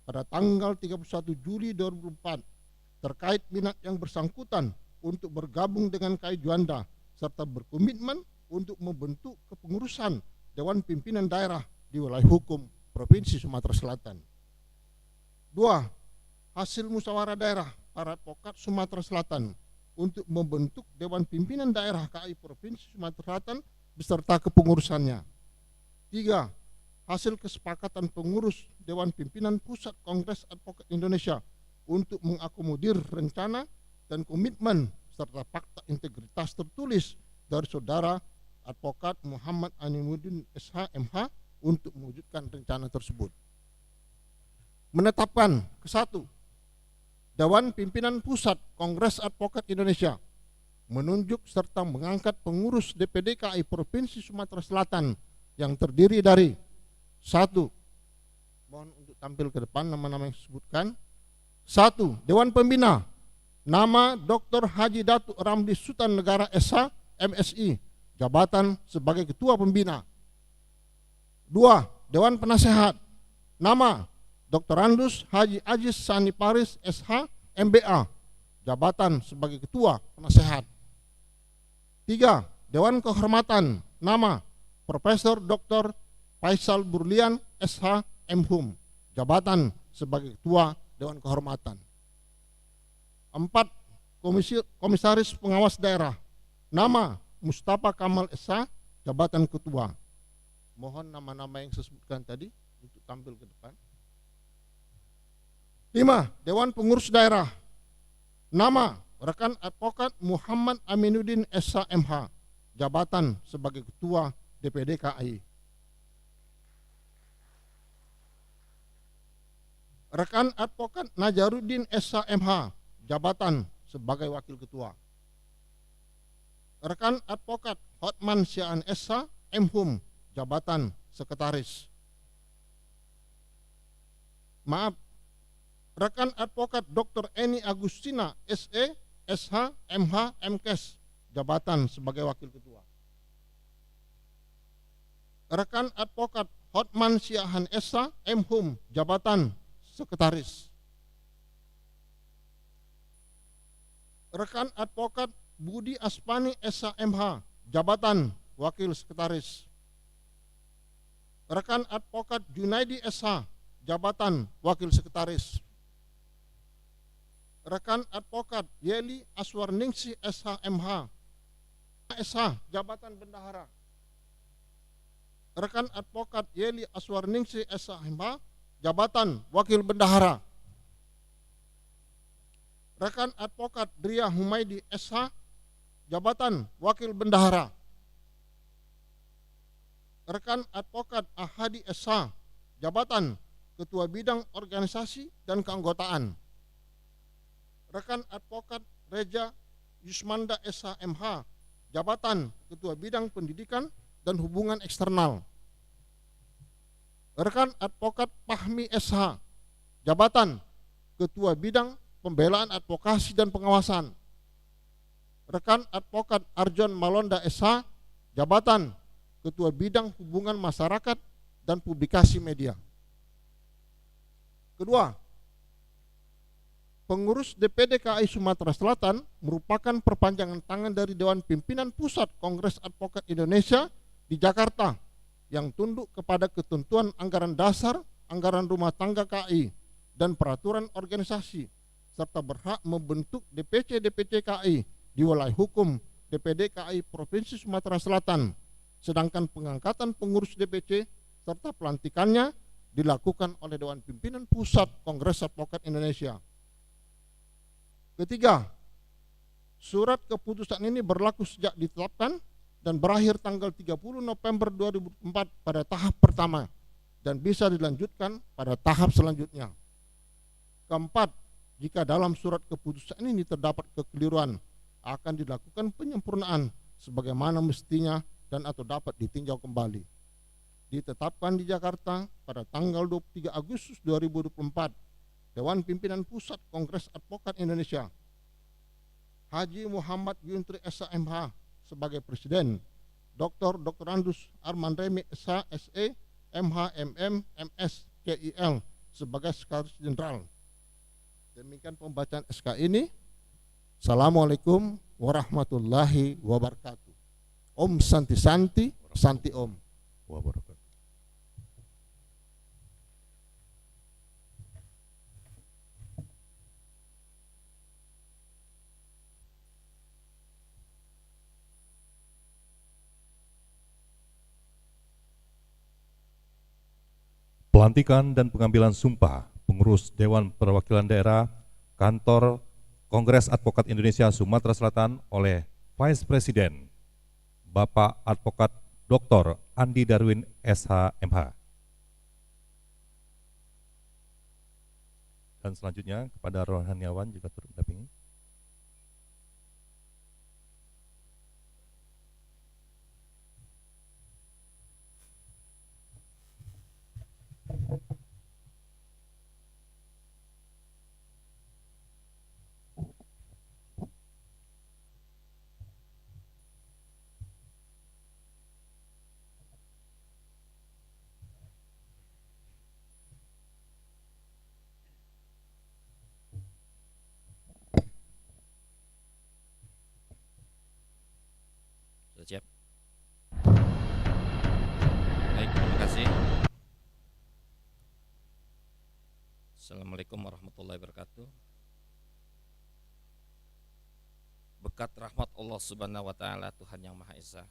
pada tanggal 31 Juli 2004 terkait minat yang bersangkutan untuk bergabung dengan KAI Juanda serta berkomitmen untuk membentuk kepengurusan Dewan Pimpinan Daerah di wilayah hukum Provinsi Sumatera Selatan. 2. Hasil musyawarah daerah para advokat Sumatera Selatan untuk membentuk Dewan Pimpinan Daerah KAI Provinsi Sumatera Selatan beserta kepengurusannya. 3. Hasil kesepakatan pengurus Dewan Pimpinan Pusat Kongres Advokat Indonesia untuk mengakomodir rencana dan komitmen serta fakta integritas tertulis dari Saudara Advokat Muhammad Aminuddin SH.MH untuk mewujudkan rencana tersebut. Menetapkan: 1. Dewan Pimpinan Pusat Kongres Advokat Indonesia menunjuk serta mengangkat pengurus DPD KAI Provinsi Sumatera Selatan yang terdiri dari: 1. Mohon untuk tampil ke depan nama-nama yang disebutkan. 1. Dewan Pembina, nama Dr. Haji Datuk Ramli Sultan Negara SH MSI, jabatan sebagai Ketua Pembina. 2. Dewan Penasehat, nama Dr. Andus Haji Ajis Sani Paris SH MBA, jabatan sebagai Ketua Penasehat. 3. Dewan Kehormatan, nama Profesor Dr. Faisal Burlian SH MHum, jabatan sebagai Ketua Dewan Kehormatan. 4. Komisaris Pengawas Daerah, nama Mustafa Kamal SH, jabatan ketua. Mohon nama-nama yang saya sebutkan tadi untuk tampil ke depan. 5. Dewan Pengurus Daerah. Nama rekan advokat Muhammad Aminuddin SH MH, jabatan sebagai ketua DPD KAI. Rekan advokat Najaruddin SH MH, jabatan sebagai wakil ketua. Rekan advokat Hotman Syaan SH MHum, jabatan sekretaris. Maaf, rekan advokat Dr. Eni Agustina SE SH MH MKes, jabatan sebagai wakil ketua. Rekan advokat Hotman Syaan SH MHum, jabatan sekretaris. Rekan advokat Budi Aspani SH MH, jabatan wakil sekretaris. Rekan advokat Junaidi SH, jabatan wakil sekretaris. Rekan advokat Yeli Aswarningsi SH MH SH, jabatan bendahara. Rekan advokat Yeli Aswarningsi SH MH, jabatan wakil bendahara. Rekan advokat Dria Humaidi SH, jabatan wakil bendahara. Rekan advokat Ahadi SH, jabatan ketua bidang organisasi dan keanggotaan. Rekan advokat Reja Yusmanda SH MH, jabatan ketua bidang pendidikan dan hubungan eksternal. Rekan advokat Fahmi SH, jabatan ketua bidang pembelaan advokasi dan pengawasan. Rekan advokat Arjon Malonda SH, jabatan ketua bidang hubungan masyarakat dan publikasi media. Kedua, pengurus DPD KAI Sumatera Selatan merupakan perpanjangan tangan dari Dewan Pimpinan Pusat Kongres Advokat Indonesia di Jakarta yang tunduk kepada ketentuan anggaran dasar, anggaran rumah tangga KAI, dan peraturan organisasi, serta berhak membentuk DPC-DPC KAI di wilayah hukum DPD KAI Provinsi Sumatera Selatan, sedangkan pengangkatan pengurus DPC serta pelantikannya dilakukan oleh Dewan Pimpinan Pusat Kongres Advokat Indonesia. Ketiga, surat keputusan ini berlaku sejak ditetapkan dan berakhir tanggal 30 November 2004 pada tahap pertama dan bisa dilanjutkan pada tahap selanjutnya. Keempat, jika dalam surat keputusan ini terdapat kekeliruan, akan dilakukan penyempurnaan sebagaimana mestinya dan atau dapat ditinjau kembali. Ditetapkan di Jakarta pada tanggal 23 Agustus 2024, Dewan Pimpinan Pusat Kongres Advokat Indonesia, Haji Muhammad Yuntri SH-MH sebagai Presiden, Dr. Andus Arman Remi SH SE MH MM MS KIL sebagai Sekretaris Jenderal. Demikian pembacaan SK ini. Assalamualaikum warahmatullahi wabarakatuh. Om Santi Santi, Santi Om. Wabarakatuh. Pelantikan dan pengambilan sumpah pengurus Dewan Perwakilan Daerah Kantor Kongres Advokat Indonesia Sumatera Selatan oleh Vice Presiden Bapak Advokat Dr. Andi Darwin SH MH. Dan selanjutnya kepada rohaniawan juga turut mendampingi. Sudah siap? Baik, terima kasih. Assalamualaikum warahmatullahi wabarakatuh. berkat rahmat Allah Subhanahu wa taala, Tuhan yang Maha Esa,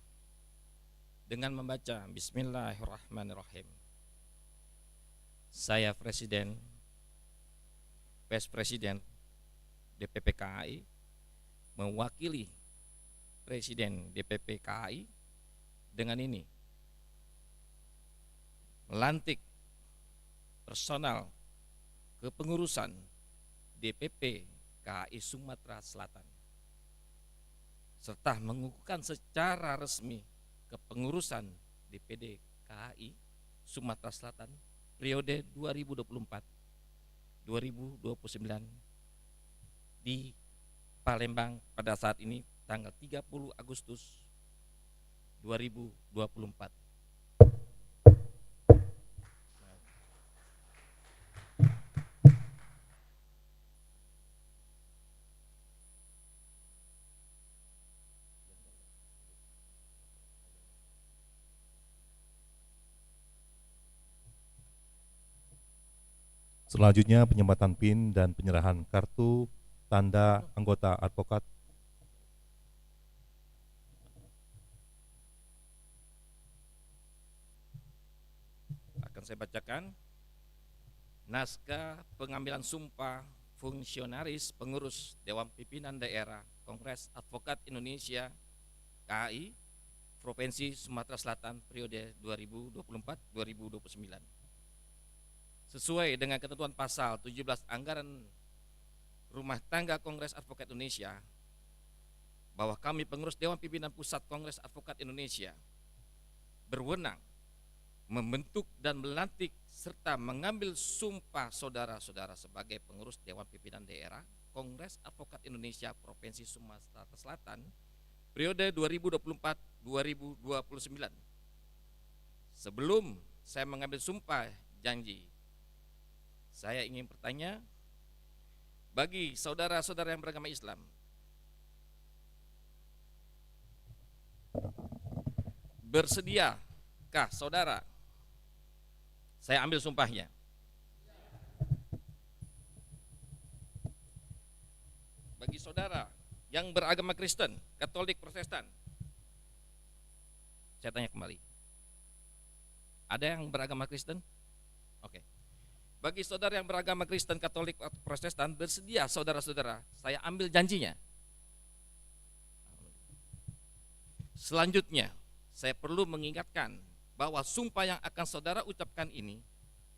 dengan membaca Bismillahirrahmanirrahim, saya Presiden, Vice Presiden DPP KAI, mewakili Presiden DPP KAI dengan ini melantik personal kepengurusan DPP KAI Sumatera Selatan, serta mengukuhkan secara resmi kepengurusan DPD KAI Sumatera Selatan periode 2024-2029 di Palembang pada saat ini tanggal 30 Agustus 2024. Selanjutnya penyempatan PIN dan penyerahan kartu tanda anggota advokat. Akan saya bacakan naskah pengambilan sumpah fungsionaris pengurus Dewan Pimpinan Daerah Kongres Advokat Indonesia KAI Provinsi Sumatera Selatan periode 2024-2029. Sesuai dengan ketentuan pasal 17 Anggaran Rumah Tangga Kongres Advokat Indonesia, bahwa kami pengurus Dewan Pimpinan Pusat Kongres Advokat Indonesia berwenang membentuk dan melantik serta mengambil sumpah saudara-saudara sebagai pengurus Dewan Pimpinan Daerah Kongres Advokat Indonesia Provinsi Sumatera Selatan periode 2024-2029. Sebelum saya mengambil sumpah janji, saya ingin bertanya, bagi saudara-saudara yang beragama Islam, bersediakah saudara? Saya ambil sumpahnya. Bagi saudara yang beragama Kristen, Katolik, Protestan, saya tanya kembali, ada yang beragama Kristen? Oke. Bagi saudara yang beragama Kristen, Katolik, atau Protestan, bersedia saudara-saudara, saya ambil janjinya. Selanjutnya, saya perlu mengingatkan bahwa sumpah yang akan saudara ucapkan ini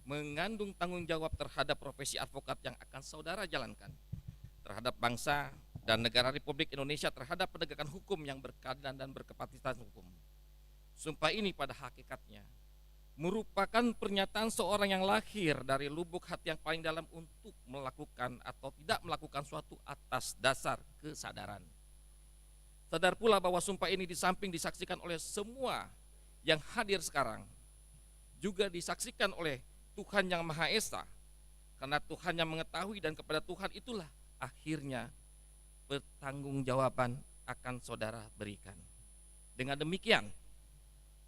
mengandung tanggung jawab terhadap profesi advokat yang akan saudara jalankan terhadap bangsa dan negara Republik Indonesia, terhadap penegakan hukum yang berkeadilan dan berkepastian hukum. Sumpah ini pada hakikatnya merupakan pernyataan seorang yang lahir dari lubuk hati yang paling dalam untuk melakukan atau tidak melakukan suatu atas dasar kesadaran. Sadar pula bahwa sumpah ini di samping disaksikan oleh semua yang hadir sekarang, juga disaksikan oleh Tuhan yang Maha Esa, karena Tuhan yang mengetahui, dan kepada Tuhan itulah akhirnya pertanggungjawaban akan saudara berikan. Dengan demikian,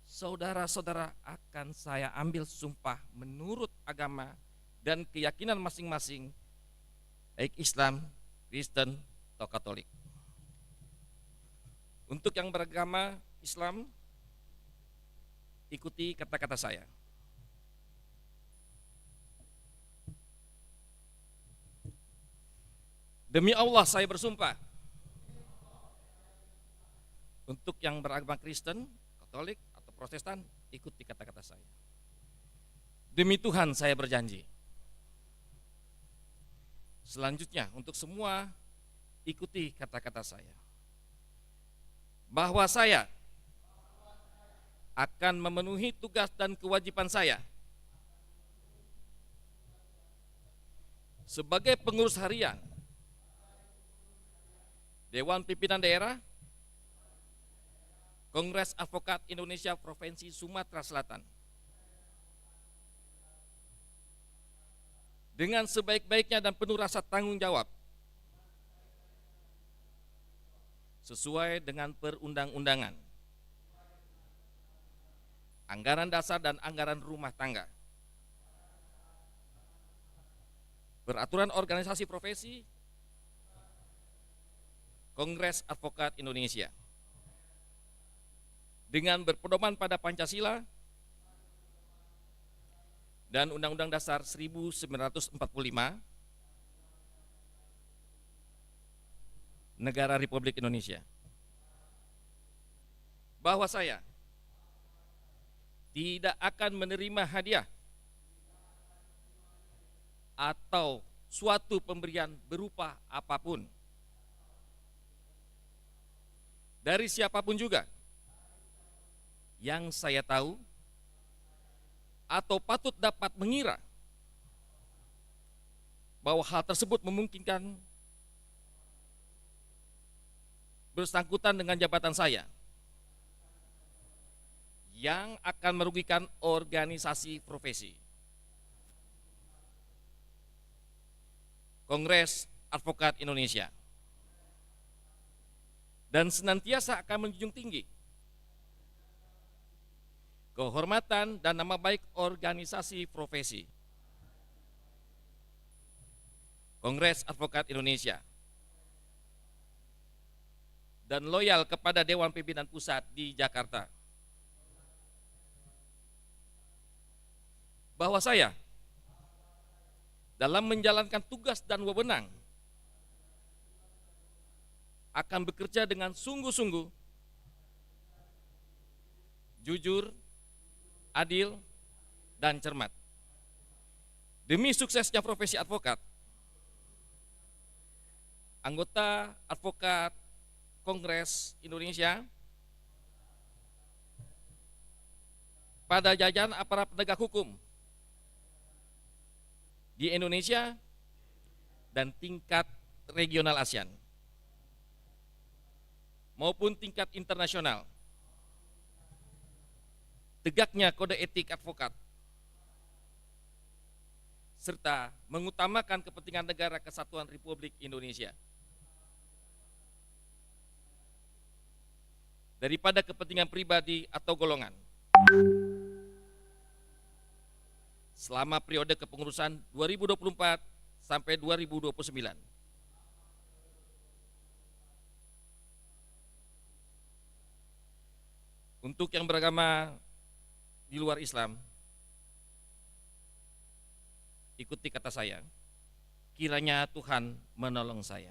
saudara-saudara akan saya ambil sumpah menurut agama dan keyakinan masing-masing, baik Islam, Kristen, atau Katolik. Untuk yang beragama Islam, ikuti kata-kata saya. Demi Allah saya bersumpah. Untuk yang beragama Kristen, Katolik, atau Protestan, ikuti kata-kata saya. Demi Tuhan saya berjanji. Selanjutnya untuk semua, ikuti kata-kata saya. Bahwa saya akan memenuhi tugas dan kewajiban saya sebagai pengurus harian Dewan Pimpinan Daerah Kongres Advokat Indonesia Provinsi Sumatera Selatan dengan sebaik-baiknya dan penuh rasa tanggung jawab sesuai dengan perundang-undangan, anggaran dasar dan anggaran rumah tangga, peraturan organisasi profesi, Kongres Advokat Indonesia dengan berpedoman pada Pancasila dan Undang-Undang Dasar 1945, Negara Republik Indonesia, bahwa saya tidak akan menerima hadiah atau suatu pemberian berupa apapun dari siapapun juga yang saya tahu atau patut dapat mengira bahwa hal tersebut memungkinkan bersangkutan dengan jabatan saya yang akan merugikan organisasi profesi. Kongres Advokat Indonesia, dan senantiasa akan menjunjung tinggi kehormatan dan nama baik organisasi profesi. Kongres Advokat Indonesia, dan loyal kepada Dewan Pimpinan Pusat di Jakarta, bahwa saya dalam menjalankan tugas dan wewenang akan bekerja dengan sungguh-sungguh, jujur, adil, dan cermat demi suksesnya profesi advokat. Anggota Advokat Kongres Indonesia pada jajaran aparat penegak hukum di Indonesia dan tingkat regional ASEAN maupun tingkat internasional, tegaknya kode etik advokat, serta mengutamakan kepentingan negara kesatuan Republik Indonesia daripada kepentingan pribadi atau golongan. Selama periode kepengurusan 2024 sampai 2029. Untuk yang beragama di luar Islam, ikuti kata saya, kiranya Tuhan menolong saya.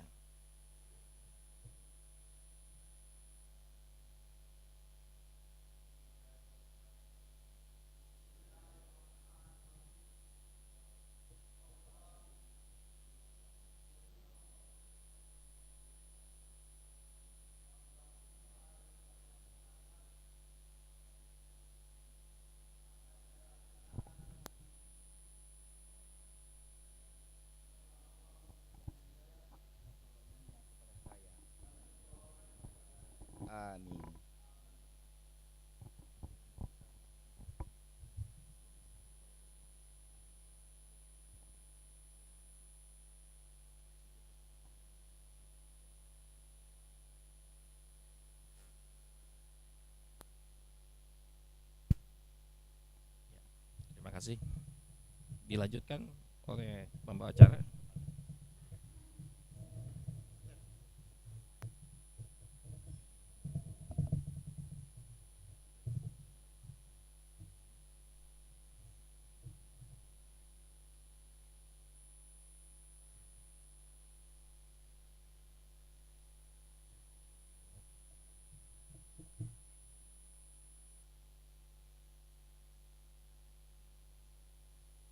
Amin. Terima kasih. Dilanjutkan oleh pembawa acara.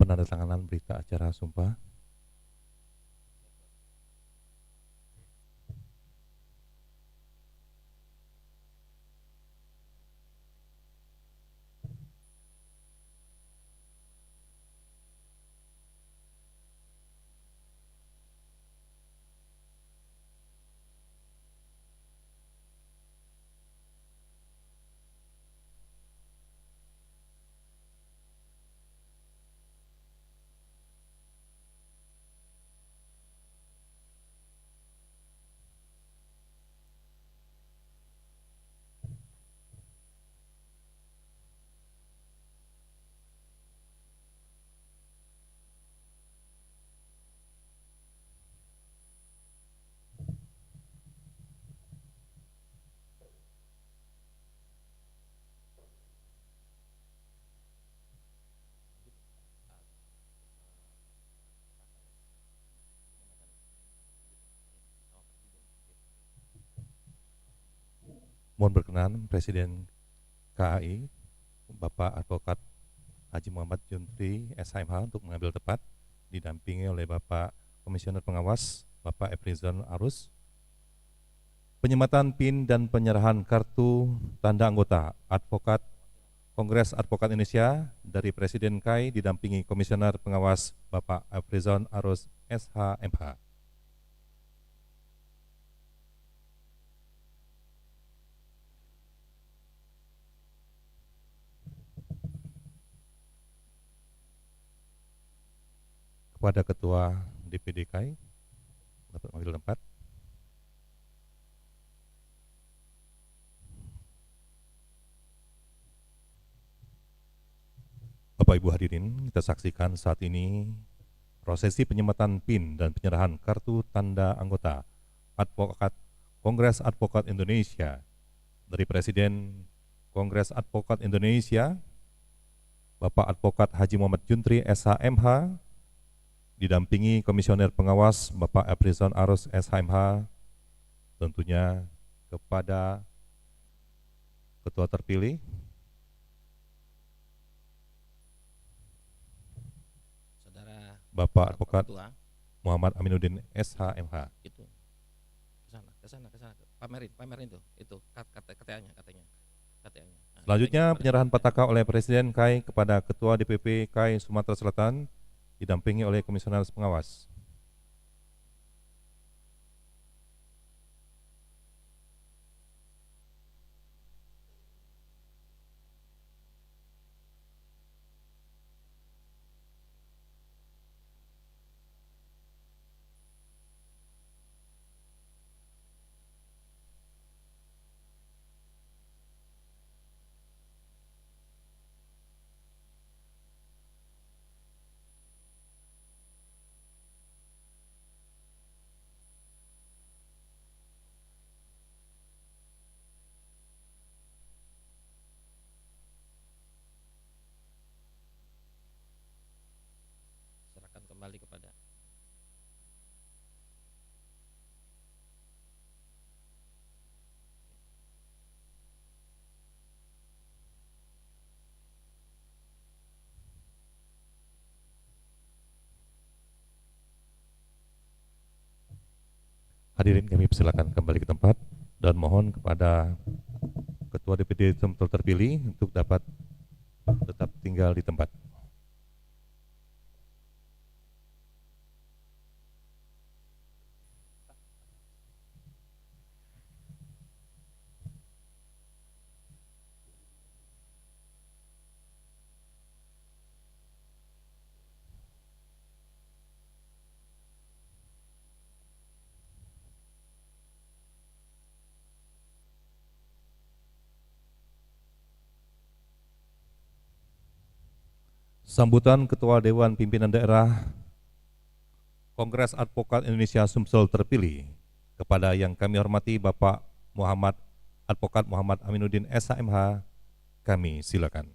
Penandatanganan berita acara sumpah. Mohon berkenan Presiden KAI Bapak Advokat Haji Muhammad Yuntri SHMH untuk mengambil tempat, didampingi oleh Bapak Komisioner Pengawas Bapak Efrizon Arus. Penyematan PIN dan penyerahan kartu tanda anggota Advokat Kongres Advokat Indonesia dari Presiden KAI didampingi Komisioner Pengawas Bapak Efrizon Arus SHMH. Kepada Ketua DPD KAI dapat mengambil tempat. Bapak Ibu hadirin, kita saksikan saat ini prosesi penyematan PIN dan penyerahan kartu tanda anggota Advokat Kongres Advokat Indonesia dari Presiden Kongres Advokat Indonesia Bapak Advokat Haji Muhammad Yuntri SHMH didampingi Komisioner Pengawas Bapak Efrizon Arus SHMH, tentunya kepada Ketua terpilih Saudara Bapak Advokat Ketua, Muhammad Aminuddin SHMH. itu ke sana, pamerin itu KTA-nya. Nah, Selanjutnya baik, penyerahan kepada- pataka oleh Presiden KAI kepada Ketua DPP KAI Sumatera Selatan didampingi oleh Komisioner Pengawas. serahkan kembali kepada Hadirin, kami persilakan kembali ke tempat dan mohon kepada Ketua DPD Sumsel terpilih untuk dapat tetap tinggal di tempat. Sambutan Ketua Dewan Pimpinan Daerah Kongres Advokat Indonesia Sumsel terpilih kepada yang kami hormati Bapak Advokat Muhammad Aminuddin SHMH, kami silakan.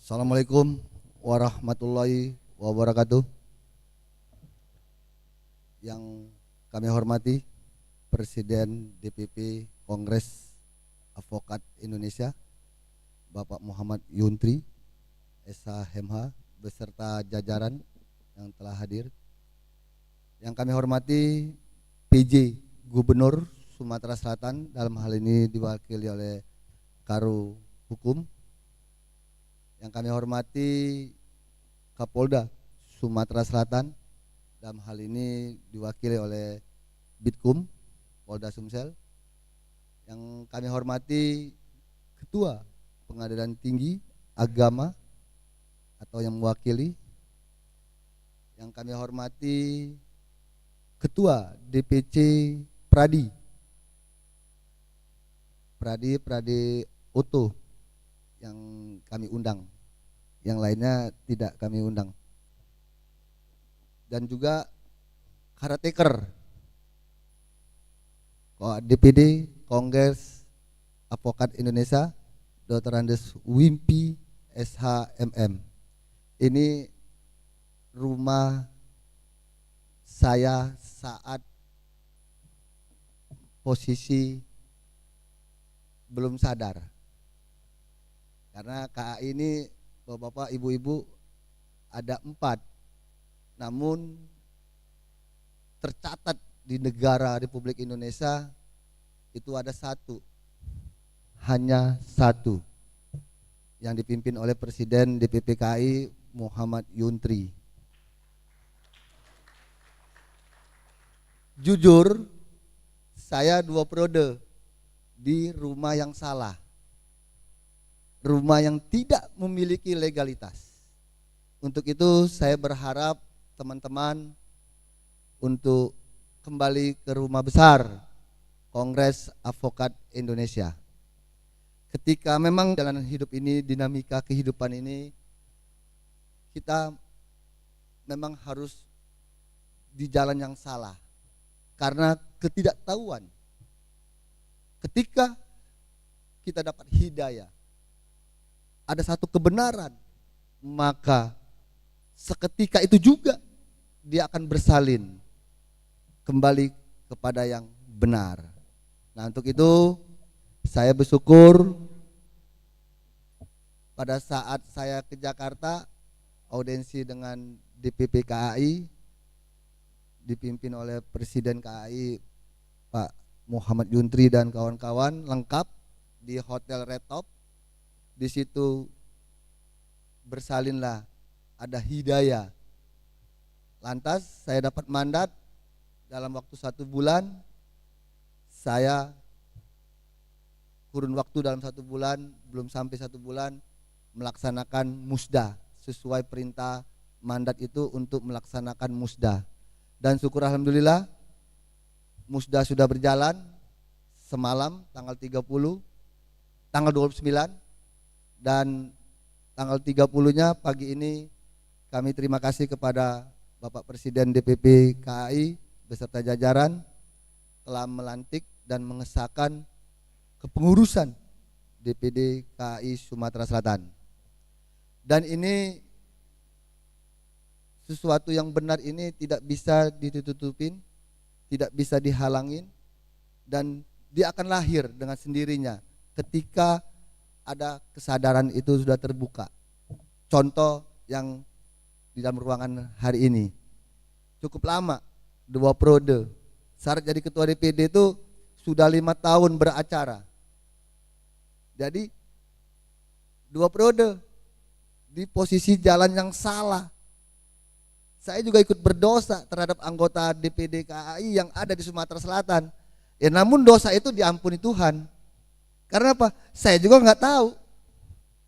Assalamualaikum warahmatullahi wabarakatuh. Yang kami hormati Presiden DPP Kongres Advokat Indonesia Bapak Muhammad Yuntri SHMH beserta jajaran yang telah hadir. Yang kami hormati PJ Gubernur Sumatera Selatan, dalam hal ini diwakili oleh Karu Hukum. Yang kami hormati Kapolda Sumatera Selatan, dalam hal ini diwakili oleh Bitkum Polda Sumsel. Yang kami hormati Ketua Pengadilan Tinggi Agama atau yang mewakili. Yang kami hormati Ketua DPC Pradi Oto yang kami undang, yang lainnya tidak kami undang. Dan juga karateker DPD Kongres Advokat Indonesia Dr. Andes Wimpi SHMM. Ini rumah saya saat posisi belum sadar. Karena KAI ini bapak-bapak, ibu-ibu ada 4, namun tercatat di negara Republik Indonesia itu ada 1, hanya 1, yang dipimpin oleh Presiden DPP KAI Muhammad Yuntri. Jujur, saya 2 periode di rumah yang salah, rumah yang tidak memiliki legalitas. Untuk itu saya berharap teman-teman untuk kembali ke rumah besar Kongres Advokat Indonesia. Ketika memang jalanan hidup ini, dinamika kehidupan ini, kita memang harus di jalan yang salah karena ketidaktahuan. Ketika kita dapat hidayah, ada satu kebenaran, maka seketika itu juga dia akan bersalin kembali kepada yang benar. Nah, untuk itu saya bersyukur pada saat saya ke Jakarta audiensi dengan DPP KAI dipimpin oleh Presiden KAI Pak Muhammad Yuntri dan kawan-kawan, lengkap di Hotel Red Top. Di situ bersalinlah, ada hidayah. Lantas saya dapat mandat dalam waktu 1 bulan, saya kurun waktu dalam 1 bulan, belum sampai 1 bulan, melaksanakan musda sesuai perintah mandat itu untuk melaksanakan musda. Dan syukur alhamdulillah musda sudah berjalan semalam tanggal 30, tanggal 29, dan tanggal 30-nya pagi ini kami terima kasih kepada Bapak Presiden DPP KAI beserta jajaran telah melantik dan mengesahkan kepengurusan DPD KAI Sumatera Selatan. Dan ini sesuatu yang benar, ini tidak bisa ditutupin, tidak bisa dihalangin, dan dia akan lahir dengan sendirinya ketika ada kesadaran itu sudah terbuka. Contoh yang di dalam ruangan hari ini cukup lama, 2 periode. Syarat jadi ketua DPD itu sudah 5 tahun beracara. Jadi 2 periode di posisi jalan yang salah. Saya juga ikut berdosa terhadap anggota DPD KAI yang ada di Sumatera Selatan. Ya, namun dosa itu diampuni Tuhan. Karena apa? Saya juga nggak tahu,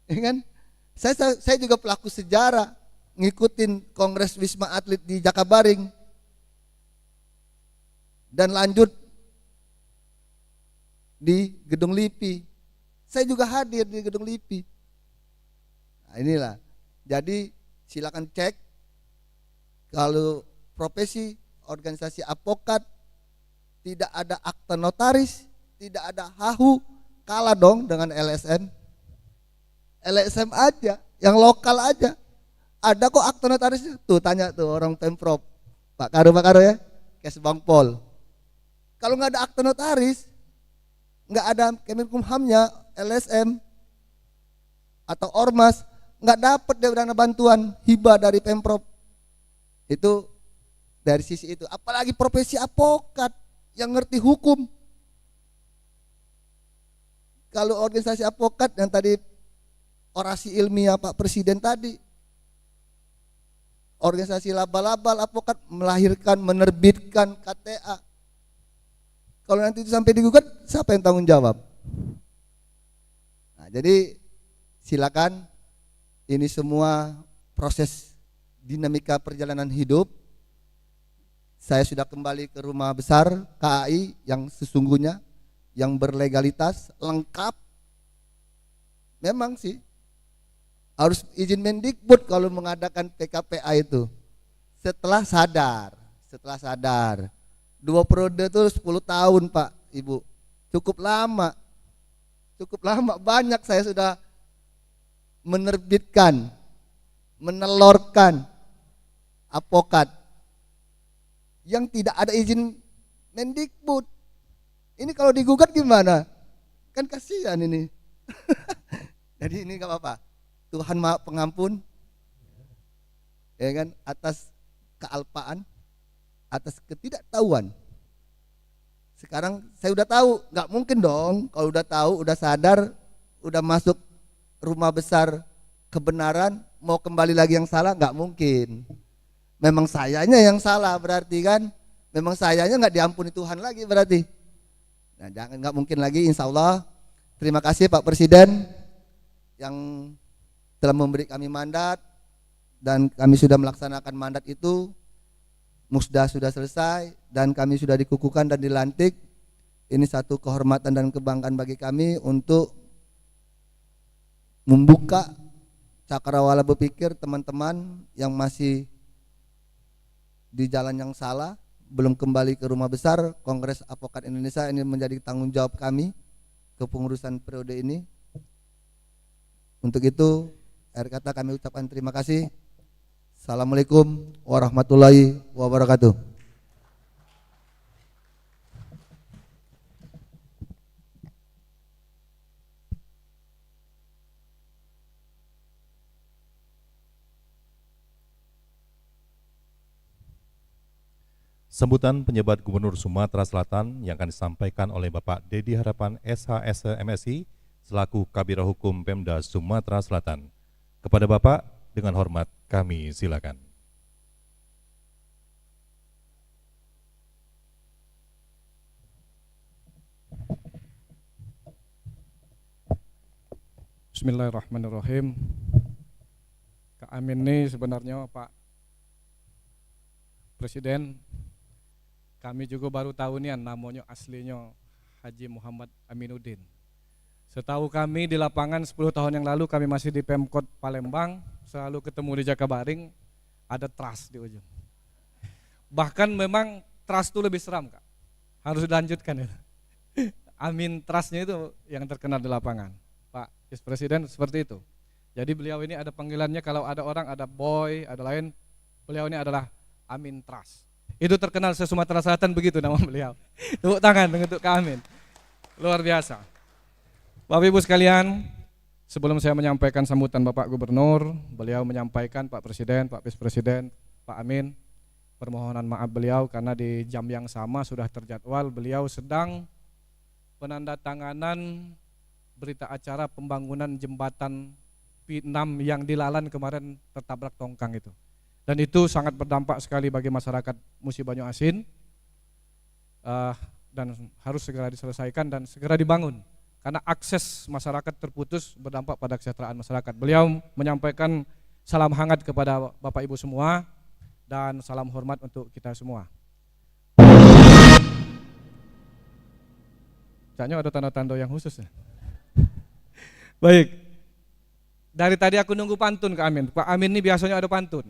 ya kan? Saya juga pelaku sejarah, ngikutin Kongres Wisma Atlet di Jakabaring, dan lanjut di Gedung LIPI. Saya juga hadir di Gedung LIPI. Nah, inilah. Jadi silakan cek. Kalau profesi organisasi advokat tidak ada akta notaris, tidak ada HAHU, kalah dong dengan LSM. LSM aja, yang lokal aja. Ada kok akta notarisnya. Tuh tanya tuh orang Pemprov, Pak Karo ya, Kes Bang Pol. Kalau nggak ada akta notaris, nggak ada Kemenkumhamnya, LSM atau Ormas, nggak dapat dana bantuan hibah dari Pemprov. Itu dari sisi itu. Apalagi profesi advokat yang ngerti hukum. Kalau organisasi advokat yang tadi orasi ilmiah Pak Presiden tadi, organisasi laba-laba advokat melahirkan, menerbitkan KTA. Kalau nanti itu sampai digugat, siapa yang tanggung jawab? Nah, jadi silakan, ini semua proses dinamika perjalanan hidup. Saya sudah kembali ke rumah besar KAI yang sesungguhnya, yang berlegalitas, lengkap. Memang sih harus izin Mendikbud kalau mengadakan PKPA itu. Setelah sadar 2 periode itu 10 tahun Pak Ibu, cukup lama. cukup lama, banyak saya sudah menerbitkan, menelorkan advokat yang tidak ada izin Mendikbud. Ini kalau digugat gimana? Kan kasihan ini. Jadi ini gak apa-apa. Tuhan Maha Pengampun, ya kan, atas kealpaan, atas ketidaktahuan. Sekarang saya udah tahu, nggak mungkin dong. Kalau udah tahu, udah sadar, udah masuk rumah besar kebenaran, mau kembali lagi yang salah, nggak mungkin. Memang sayanya yang salah berarti kan. Memang sayanya nggak diampuni Tuhan lagi berarti. Nah, jangan, nggak mungkin lagi, insya Allah. Terima kasih Pak Presiden yang telah memberi kami mandat, dan kami sudah melaksanakan mandat itu. Musda sudah selesai dan kami sudah dikukuhkan dan dilantik. Ini satu kehormatan dan kebanggaan bagi kami untuk membuka cakrawala berpikir teman-teman yang masih di jalan yang salah, belum kembali ke rumah besar. Kongres Advokat Indonesia ini menjadi tanggung jawab kami kepengurusan periode ini. Untuk itu, akhir kata kami ucapkan terima kasih. Assalamualaikum warahmatullahi wabarakatuh. Sambutan penjabat Gubernur Sumatera Selatan yang akan disampaikan oleh Bapak Dedi Harapan SHSE MSI selaku Kabiro Hukum Pemda Sumatera Selatan. Kepada Bapak, dengan hormat kami silakan. Bismillahirrahmanirrahim. Kak Amin ini sebenarnya Pak Presiden, kami juga baru tahu nih namanya aslinya Haji Muhammad Aminuddin. Setahu kami di lapangan 10 tahun yang lalu kami masih di Pemkot Palembang, selalu ketemu di Jakabaring, ada trust di ujung. Bahkan memang trust itu lebih seram Kak, harus dilanjutkan ya. Amin trustnya itu yang terkenal di lapangan. Pak Vice Presiden seperti itu. Jadi beliau ini ada panggilannya, kalau ada orang ada boy, ada lain, beliau ini adalah Amin Trust. Itu terkenal se-Sumatera Selatan begitu nama beliau. Tepuk tangan untuk Kak Amin. Luar biasa. Bapak Ibu sekalian, sebelum saya menyampaikan sambutan Bapak Gubernur, beliau menyampaikan Pak Presiden, Pak Vice Presiden, Pak Amin, permohonan maaf beliau karena di jam yang sama sudah terjadwal beliau sedang penandatanganan berita acara pembangunan jembatan P6 yang di Lalan kemarin tertabrak tongkang itu. Dan itu sangat berdampak sekali bagi masyarakat Musi Banyu Asin, dan harus segera diselesaikan dan segera dibangun karena akses masyarakat terputus berdampak pada kesejahteraan masyarakat. Beliau menyampaikan salam hangat kepada Bapak Ibu semua dan salam hormat untuk kita semua. Kayaknya ada tanda-tanda yang khusus ya. Baik, dari tadi aku nunggu pantun Kak Amin. Pak Amin ini biasanya ada pantun.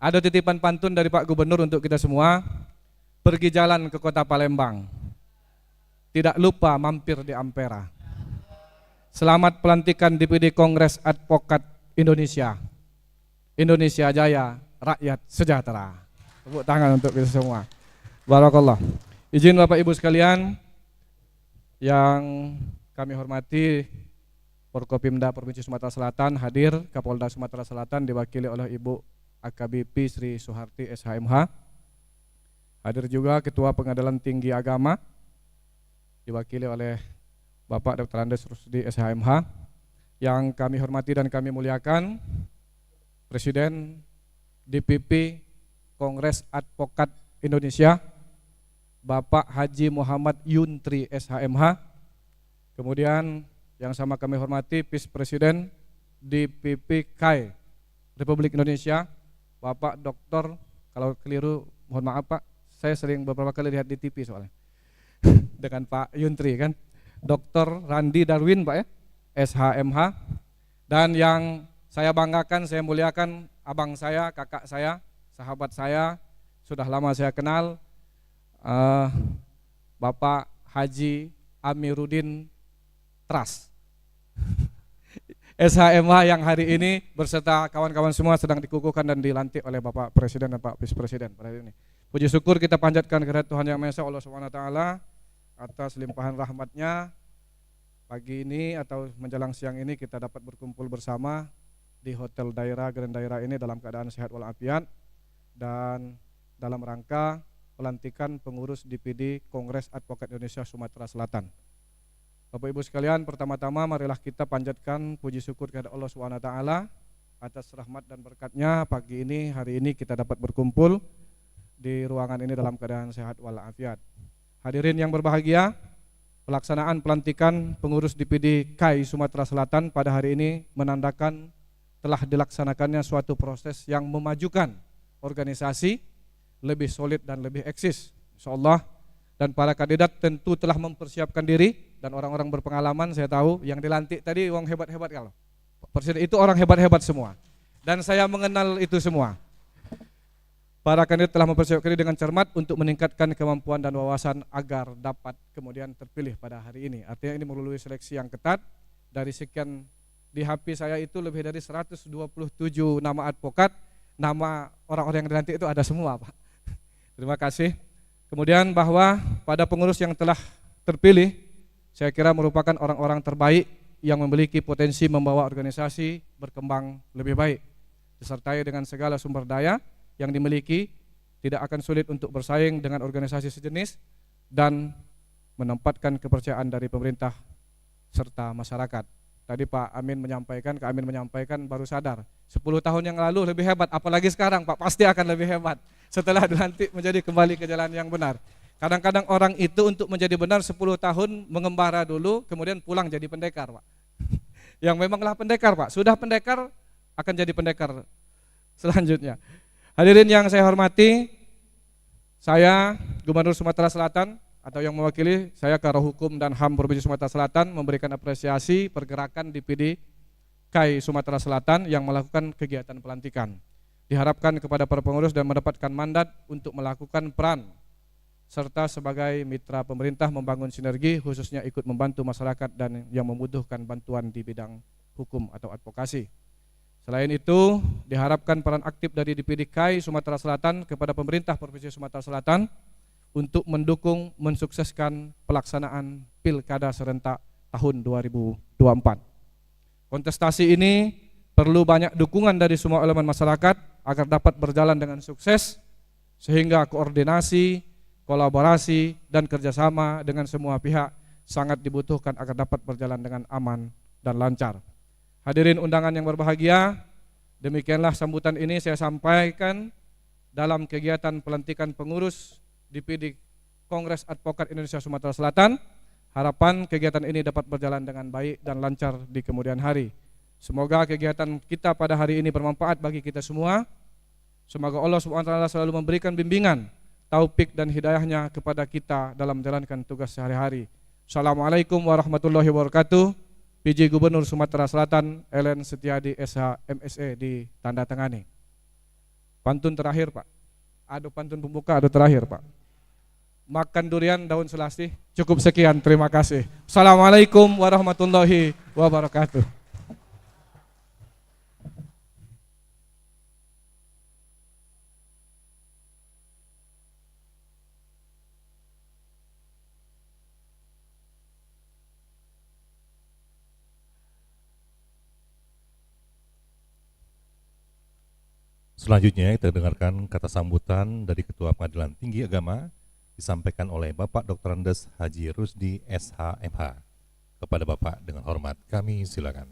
Ada titipan pantun dari Pak Gubernur untuk kita semua. Pergi jalan ke kota Palembang, tidak lupa mampir di Ampera. Selamat pelantikan DPD Kongres Advokat Indonesia. Indonesia Jaya, rakyat sejahtera. Tepuk tangan untuk kita semua. Barakallah. Izin Bapak Ibu sekalian yang kami hormati, Forkopimda Provinsi Sumatera Selatan hadir, Kapolda Sumatera Selatan diwakili oleh Ibu AKBP Sri Suharti SHMH. Hadir juga Ketua Pengadilan Tinggi Agama diwakili oleh Bapak Dr. Andes Rusdi SHMH. Yang kami hormati dan kami muliakan Presiden DPP Kongres Advokat Indonesia Bapak Haji Muhammad Yuntri SHMH. Kemudian yang sama kami hormati Vice Presiden DPP KAI Republik Indonesia Bapak Doktor, kalau keliru mohon maaf Pak, saya sering beberapa kali lihat di TV soalnya dengan Pak Yuntri kan, Dr. Randi Darwin Pak ya, SHMH. Dan yang saya banggakan, saya muliakan abang saya, kakak saya, sahabat saya, sudah lama saya kenal, Bapak Haji Amiruddin Trust. SHMH yang hari ini berserta kawan-kawan semua sedang dikukuhkan dan dilantik oleh Bapak Presiden dan Pak Vice Presiden pada hari ini. Puji syukur kita panjatkan kehadirat Tuhan Yang Maha Esa Allah Subhanahu wa taala atas limpahan rahmatnya. Pagi ini atau menjelang siang ini kita dapat berkumpul bersama di Hotel Daerah Grand Daerah ini dalam keadaan sehat walafiat dan dalam rangka pelantikan pengurus DPD Kongres Advokat Indonesia Sumatera Selatan. Bapak Ibu sekalian, pertama-tama marilah kita panjatkan puji syukur kepada Allah Subhanahu wa taala atas rahmat dan berkatnya pagi ini, hari ini kita dapat berkumpul di ruangan ini dalam keadaan sehat walafiat. Hadirin yang berbahagia, pelaksanaan pelantikan pengurus DPD KAI Sumatera Selatan pada hari ini menandakan telah dilaksanakannya suatu proses yang memajukan organisasi lebih solid dan lebih eksis, insyaallah. Dan para kandidat tentu telah mempersiapkan diri dan orang-orang berpengalaman, saya tahu yang dilantik tadi orang hebat-hebat, kalau presiden itu orang hebat-hebat semua. Dan saya mengenal itu semua. Para kandidat telah mempersiapkan diri dengan cermat untuk meningkatkan kemampuan dan wawasan agar dapat kemudian terpilih pada hari ini. Artinya ini melalui seleksi yang ketat. Dari sekian di HP saya itu lebih dari 127 nama advokat, nama orang-orang yang dilantik itu ada semua, Pak. Terima kasih. Kemudian bahwa pada pengurus yang telah terpilih, saya kira merupakan orang-orang terbaik yang memiliki potensi membawa organisasi berkembang lebih baik, disertai dengan segala sumber daya yang dimiliki, tidak akan sulit untuk bersaing dengan organisasi sejenis dan menempatkan kepercayaan dari pemerintah serta masyarakat. Tadi Pak Amin menyampaikan baru sadar 10 tahun yang lalu lebih hebat, apalagi sekarang Pak pasti akan lebih hebat setelah dilantik menjadi kembali ke jalan yang benar. Kadang-kadang orang itu untuk menjadi benar 10 tahun mengembara dulu, kemudian pulang jadi pendekar, Pak. Yang memanglah pendekar, Pak. Sudah pendekar akan jadi pendekar selanjutnya. Hadirin yang saya hormati, saya Gubernur Sumatera Selatan atau yang mewakili saya Karo Hukum dan HAM Provinsi Sumatera Selatan memberikan apresiasi pergerakan DPD KAI Sumatera Selatan yang melakukan kegiatan pelantikan. Diharapkan kepada para pengurus dan mendapatkan mandat untuk melakukan peran serta sebagai mitra pemerintah membangun sinergi, khususnya ikut membantu masyarakat dan yang membutuhkan bantuan di bidang hukum atau advokasi. Selain itu, diharapkan peran aktif dari DPD KAI Sumatera Selatan kepada pemerintah Provinsi Sumatera Selatan untuk mendukung mensukseskan pelaksanaan Pilkada serentak tahun 2024. Kontestasi ini perlu banyak dukungan dari semua elemen masyarakat agar dapat berjalan dengan sukses, sehingga koordinasi, kolaborasi, dan kerjasama dengan semua pihak sangat dibutuhkan agar dapat berjalan dengan aman dan lancar. Hadirin undangan yang berbahagia, demikianlah sambutan ini saya sampaikan dalam kegiatan pelantikan pengurus DPD Kongres Advokat Indonesia Sumatera Selatan. Harapan kegiatan ini dapat berjalan dengan baik dan lancar di kemudian hari. Semoga kegiatan kita pada hari ini bermanfaat bagi kita semua. Semoga Allah Subhanahu wa taala selalu memberikan bimbingan, taufik dan hidayahnya kepada kita dalam menjalankan tugas sehari-hari. Assalamualaikum warahmatullahi wabarakatuh. PJ Gubernur Sumatera Selatan Ellen Setiadi SH MSE ditandatangani. Pantun terakhir, Pak. Ada pantun pembuka, ada terakhir, Pak. Makan durian daun selasih. Cukup sekian, terima kasih. Assalamualaikum warahmatullahi wabarakatuh. Selanjutnya kita dengarkan kata sambutan dari Ketua Pengadilan Tinggi Agama disampaikan oleh Bapak Dr. Andes Haji Rusdi SHMH. Kepada Bapak dengan hormat kami silakan.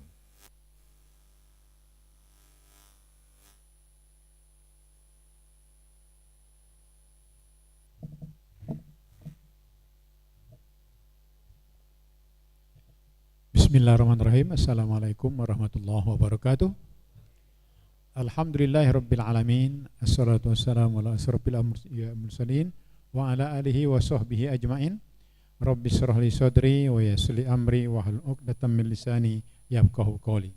Bismillahirrahmanirrahim. Assalamualaikum warahmatullahi wabarakatuh. Alhamdulillahirabbil alamin. Assalatu wassalamu ala asyrafil mursalin wa ala alihi wa sahbihi ajmain. Rabbi shrah li sadri wa yassir li amri wa hlul 'uqdatam min lisani yafqahu qawli.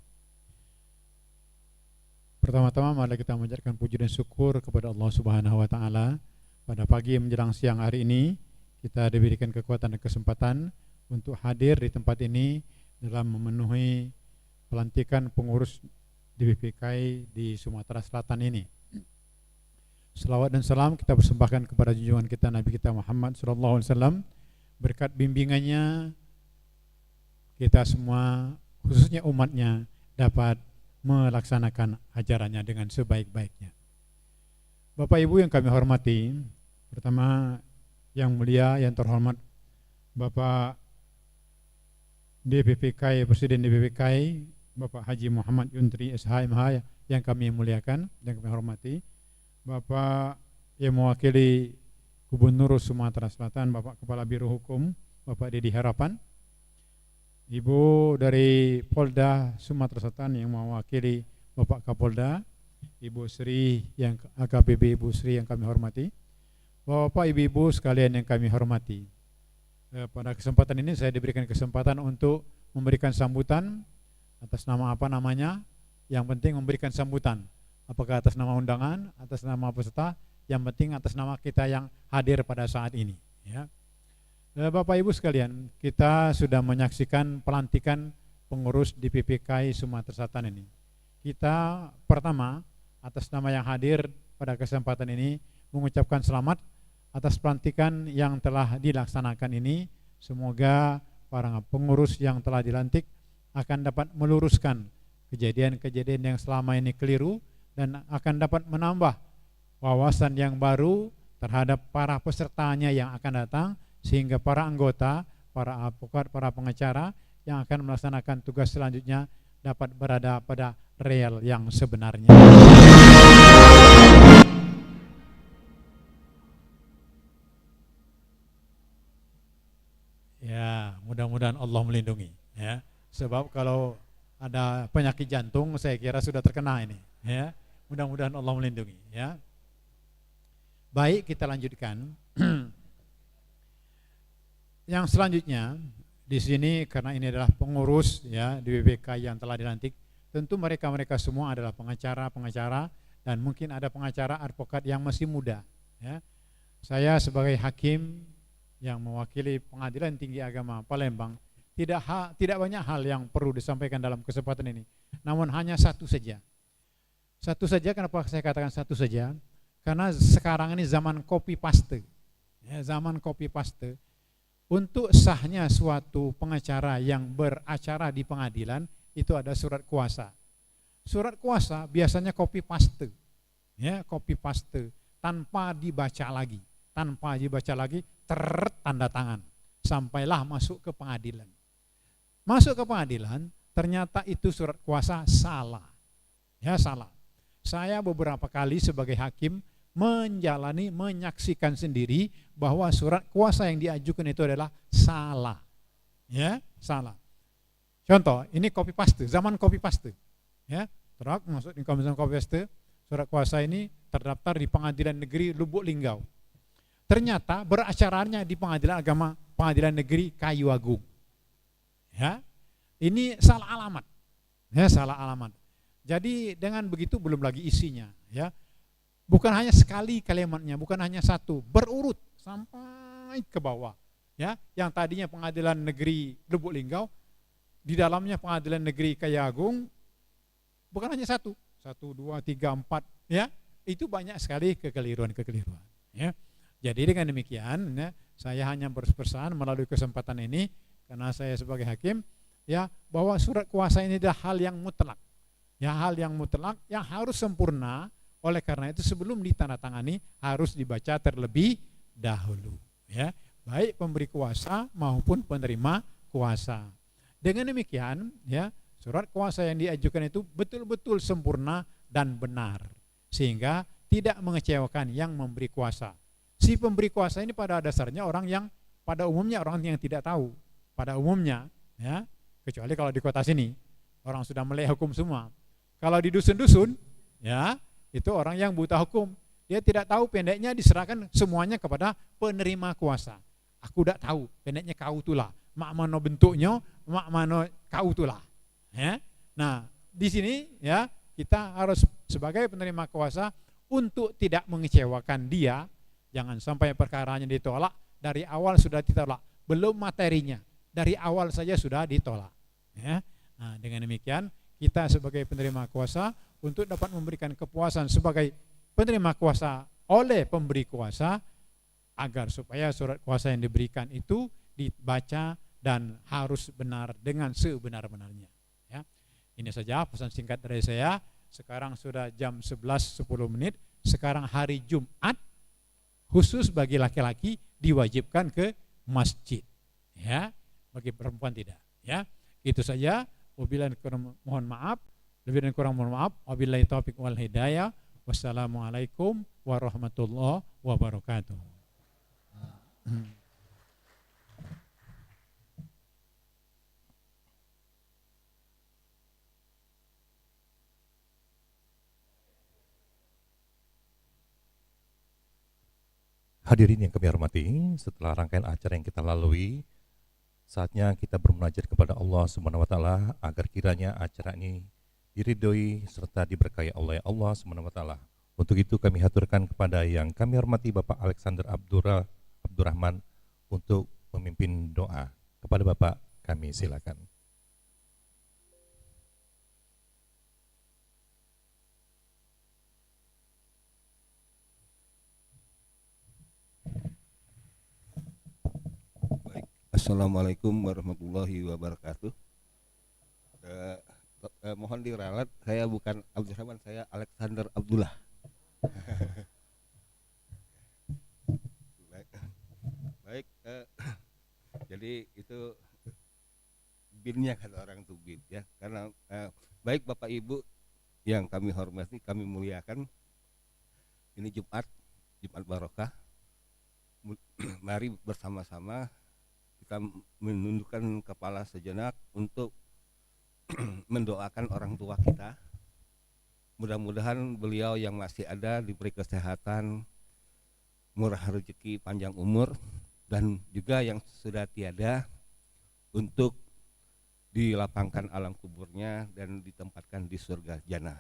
Pertama-tama mari kita mengucapkan puji dan syukur kepada Allah Subhanahu wa taala. Pada pagi menjelang siang hari ini kita diberikan kekuatan dan kesempatan untuk hadir di tempat ini dalam memenuhi pelantikan pengurus DPPKI di Sumatera Selatan ini. Selawat dan salam kita persembahkan kepada junjungan kita Nabi kita Muhammad SAW. Berkat bimbingannya kita semua, khususnya umatnya, dapat melaksanakan ajarannya dengan sebaik-baiknya. Bapak Ibu yang kami hormati, pertama yang mulia, yang terhormat Bapak DPPKI, Presiden DPPKI, Bapak Haji Muhammad Yuntri SHMH yang kami muliakan dan kami hormati, Bapak yang mewakili Gubernur Sumatera Selatan, Bapak Kepala Biro Hukum, Bapak Dedi Harapan, Ibu dari Polda Sumatera Selatan yang mewakili Bapak Kapolda, Ibu Sri yang AKBP Ibu Sri yang kami hormati, Bapak Ibu-ibu sekalian yang kami hormati. Pada kesempatan ini saya diberikan kesempatan untuk memberikan sambutan atas nama apa namanya, yang penting memberikan sambutan. Apakah atas nama undangan, atas nama peserta, yang penting atas nama kita yang hadir pada saat ini. Ya. Bapak Ibu sekalian, kita sudah menyaksikan pelantikan pengurus DPPKI Sumatera Selatan ini. Kita pertama atas nama yang hadir pada kesempatan ini mengucapkan selamat atas pelantikan yang telah dilaksanakan ini. Semoga para pengurus yang telah dilantik akan dapat meluruskan kejadian-kejadian yang selama ini keliru dan akan dapat menambah wawasan yang baru terhadap para pesertanya yang akan datang, sehingga para anggota, para advokat, para pengacara yang akan melaksanakan tugas selanjutnya dapat berada pada real yang sebenarnya. Ya, mudah-mudahan Allah melindungi, ya. Sebab kalau ada penyakit jantung, saya kira sudah terkena ini, ya. Mudah-mudahan Allah melindungi, ya. Baik, kita lanjutkan. Yang selanjutnya di sini, karena ini adalah pengurus, ya, DPPKI yang telah dilantik, tentu mereka semua adalah pengacara dan mungkin ada pengacara advokat yang masih muda, ya. Saya sebagai hakim yang mewakili Pengadilan Tinggi Agama Palembang, tidak banyak hal yang perlu disampaikan dalam kesempatan ini. Namun hanya satu saja. Satu saja, kenapa saya katakan satu saja? Karena sekarang ini zaman copy paste. Ya, zaman copy paste. Untuk sahnya suatu pengacara yang beracara di pengadilan itu ada surat kuasa. Surat kuasa biasanya copy paste. Ya, copy paste tanpa dibaca lagi. Tanda tangan, sampailah masuk ke pengadilan. Masuk ke pengadilan, ternyata itu surat kuasa salah. Ya, salah. Saya beberapa kali sebagai hakim menyaksikan sendiri bahwa surat kuasa yang diajukan itu adalah salah. Ya, salah. Contoh, ini copy paste, zaman copy paste. Ya, terus masuk di zaman copy paste, surat kuasa ini terdaftar di Pengadilan Negeri Lubuk Linggau. Ternyata beracaranya di Pengadilan Agama Pengadilan Negeri Kayu Agung. Ya, ini salah alamat. Ya, salah alamat. Jadi dengan begitu belum lagi isinya. Ya, bukan hanya sekali kalimatnya, bukan hanya satu, berurut sampai ke bawah. Ya, yang tadinya Pengadilan Negeri Lubuk Linggau, di dalamnya Pengadilan Negeri Kayu Agung, bukan hanya satu, 1, 2, 3, 4. Ya, itu banyak sekali kekeliruan. Ya. Jadi dengan demikian, ya, saya hanya berpesan melalui kesempatan ini, karena saya sebagai hakim, ya, bahwa surat kuasa ini adalah hal yang mutlak, ya, hal yang mutlak yang harus sempurna. Oleh karena itu sebelum ditandatangani harus dibaca terlebih dahulu, ya, baik pemberi kuasa maupun penerima kuasa. Dengan demikian, ya, surat kuasa yang diajukan itu betul-betul sempurna dan benar, sehingga tidak mengecewakan yang memberi kuasa. Si pemberi kuasa ini pada dasarnya orang yang tidak tahu pada umumnya, ya, kecuali kalau di kota sini orang sudah melek hukum semua. Kalau di dusun-dusun, ya, itu orang yang buta hukum, dia tidak tahu, pendeknya diserahkan semuanya kepada penerima kuasa. Aku tidak tahu, pendeknya kau itulah, mak mano bentuknya, mak mano kau itulah. Ya. Nah, di sini, ya, kita harus sebagai penerima kuasa untuk tidak mengecewakan dia. Jangan sampai perkaranya ditolak, dari awal sudah ditolak, belum materinya, dari awal saja sudah ditolak. Ya. Nah, dengan demikian kita sebagai penerima kuasa untuk dapat memberikan kepuasan sebagai penerima kuasa oleh pemberi kuasa, agar supaya surat kuasa yang diberikan itu dibaca dan harus benar dengan sebenar-benarnya. Ya. Ini saja pesan singkat dari saya. Sekarang sudah jam 11.10. Sekarang hari Jumat, khusus bagi laki-laki diwajibkan ke masjid. Ya, bagi perempuan tidak. Ya, itu saja. Wabillahi mohon maaf. Lebih dan kurang mohon maaf. Wabillahi taufiq wal hidayah. Wassalamualaikum warahmatullahi wabarakatuh. Hadirin yang kami hormati, setelah rangkaian acara yang kita lalui, saatnya kita bermunajat kepada Allah Subhanahu wa taala agar kiranya acara ini diridhoi serta diberkahi oleh Allah Subhanahu wa taala. Untuk itu kami haturkan kepada yang kami hormati Bapak Alexander Abdurrahman untuk memimpin doa. Kepada Bapak kami silakan. Assalamualaikum warahmatullahi wabarakatuh. Mohon diralat, saya bukan Abdurrahman, saya Alexander Abdullah. Baik, jadi itu binnya kata orang tuh bin ya, karena baik Bapak Ibu yang kami hormati, kami muliakan, ini Jumat Barokah. Mari bersama-sama kita menundukkan kepala sejenak untuk mendoakan orang tua kita. Mudah-mudahan beliau yang masih ada diberi kesehatan, murah rezeki, panjang umur, dan juga yang sudah tiada untuk dilapangkan alam kuburnya dan ditempatkan di surga jannah.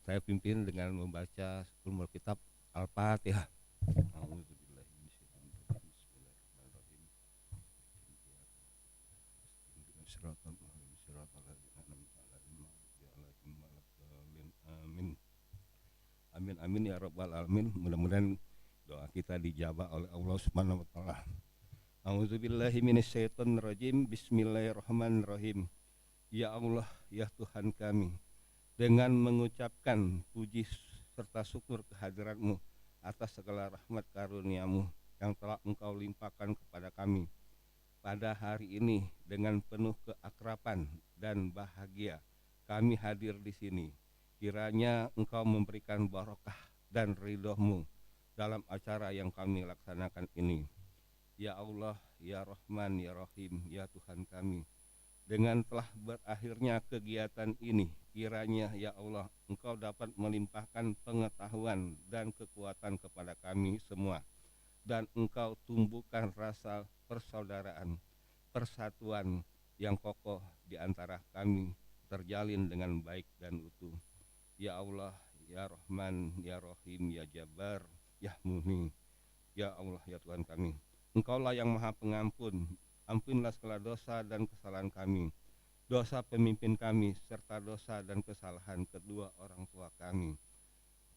Saya pimpin dengan membaca Ummul Kitab Al-Fatihah. Amin amin ya rabbal alamin. Mudah-mudahan doa kita dijabah oleh Allah Subhanahu wa taala. A'udzubillahi minasyaitonir rajim. Bismillahirrahmanirrahim. Ya Allah, ya Tuhan kami, dengan mengucapkan puji serta syukur kehadirat-Mu atas segala rahmat karunia-Mu yang telah Engkau limpahkan kepada kami pada hari ini, dengan penuh keakraban dan bahagia kami hadir di sini. Kiranya Engkau memberikan barokah dan ridho-Mu dalam acara yang kami laksanakan ini. Ya Allah, ya Rahman, ya Rahim, ya Tuhan kami, dengan telah berakhirnya kegiatan ini, kiranya ya Allah Engkau dapat melimpahkan pengetahuan dan kekuatan kepada kami semua, dan Engkau tumbuhkan rasa persaudaraan, persatuan yang kokoh di antara kami terjalin dengan baik dan utuh. Ya Allah, ya Rahman, ya Rahim, ya Jabbar, ya Muhni, ya Allah, ya Tuhan kami, Engkaulah yang Maha Pengampun. Ampunlah segala dosa dan kesalahan kami, dosa pemimpin kami, serta dosa dan kesalahan kedua orang tua kami.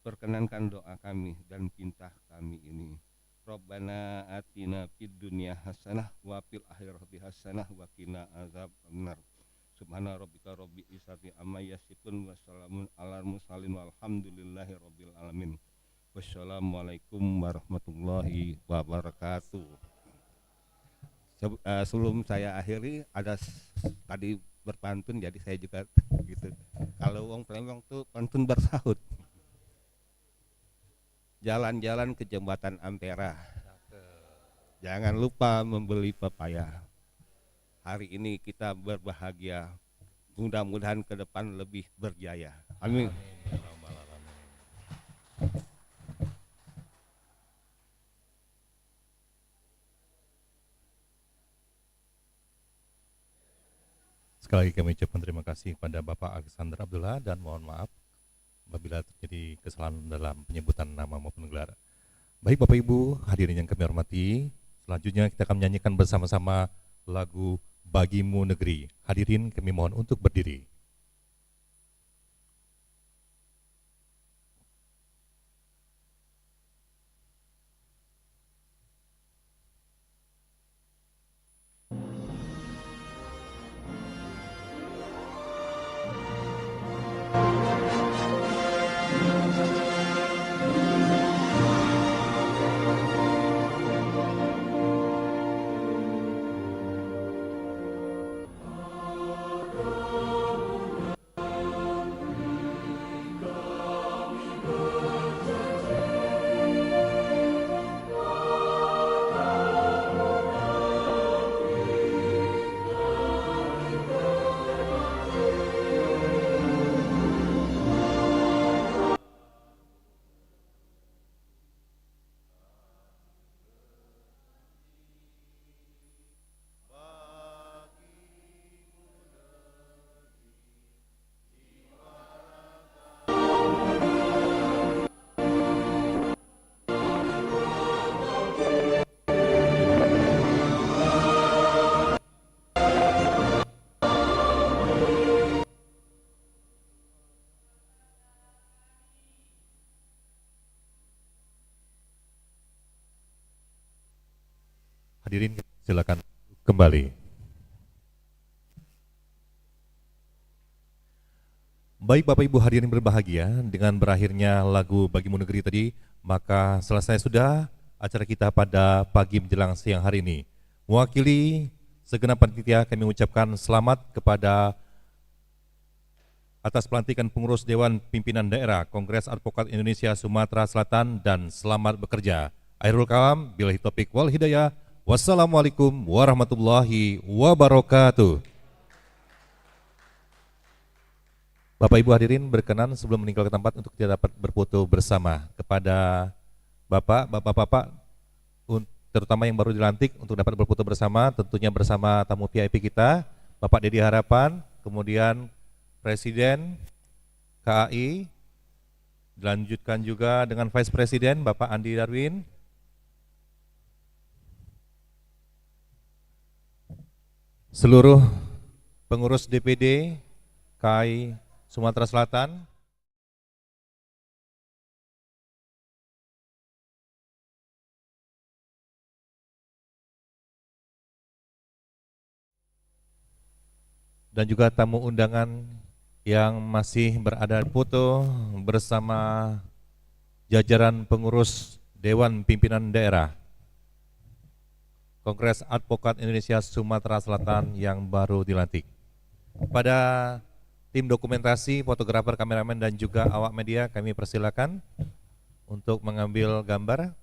Perkenankan doa kami dan pinta kami ini. Rabbana atina fid dunya hasanah wa fil akhirati hasanah wa qina azabannar. Subhana rabbika rabbil izzati amma yasifun wa salamun alal mursalin walhamdulillahi rabbil alamin. Wassalamualaikum warahmatullahi wabarakatuh. Sebelum saya akhiri, ada tadi berpantun, jadi saya juga gitu. Kalau wong Palembang tuh pantun bersahut. Jalan-jalan ke jembatan Ampera, jangan lupa membeli pepaya. Hari ini kita berbahagia, mudah-mudahan ke depan lebih berjaya. Amin. Sekali lagi kami ucapkan terima kasih kepada Bapak Alexander Abdullah dan mohon maaf apabila terjadi kesalahan dalam penyebutan nama maupun gelar. Baik Bapak Ibu, hadirin yang kami hormati, selanjutnya kita akan menyanyikan bersama-sama lagu bagimu negeri. Hadirin kami mohon untuk berdiri. Hadirin silakan kembali. Baik Bapak Ibu hadirin berbahagia, dengan berakhirnya lagu Bagimu Negeri tadi, maka selesai sudah acara kita pada pagi menjelang siang hari ini. Mewakili segenap panitia kami mengucapkan selamat kepada atas pelantikan pengurus Dewan Pimpinan Daerah Kongres Advokat Indonesia Sumatera Selatan dan selamat bekerja. Akhirul kalam, billahi taufiq wal hidayah. Wassalamualaikum warahmatullahi wabarakatuh. Bapak Ibu hadirin berkenan sebelum meninggalkan tempat untuk kita dapat berfoto bersama kepada Bapak-Bapak terutama yang baru dilantik untuk dapat berfoto bersama, tentunya bersama tamu VIP kita, Bapak Dedi Harapan, kemudian Presiden KAI, dilanjutkan juga dengan Vice Presiden Bapak Andi Darwin, seluruh pengurus DPD KAI Sumatera Selatan, dan juga tamu undangan yang masih berada di foto bersama jajaran pengurus Dewan Pimpinan Daerah Kongres Advokat Indonesia Sumatera Selatan yang baru dilantik. Pada tim dokumentasi, fotografer, kameramen, dan juga awak media kami persilakan untuk mengambil gambar.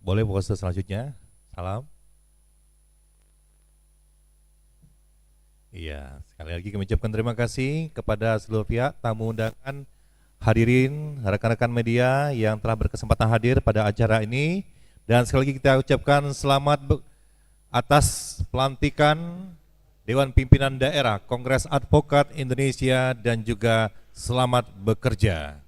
Boleh pose selanjutnya. Salam. Iya, sekali lagi kami ucapkan terima kasih kepada seluruh pihak, tamu undangan, hadirin, rekan-rekan media yang telah berkesempatan hadir pada acara ini. Dan sekali lagi kita ucapkan selamat atas pelantikan Dewan Pimpinan Daerah Kongres Advokat Indonesia dan juga selamat bekerja.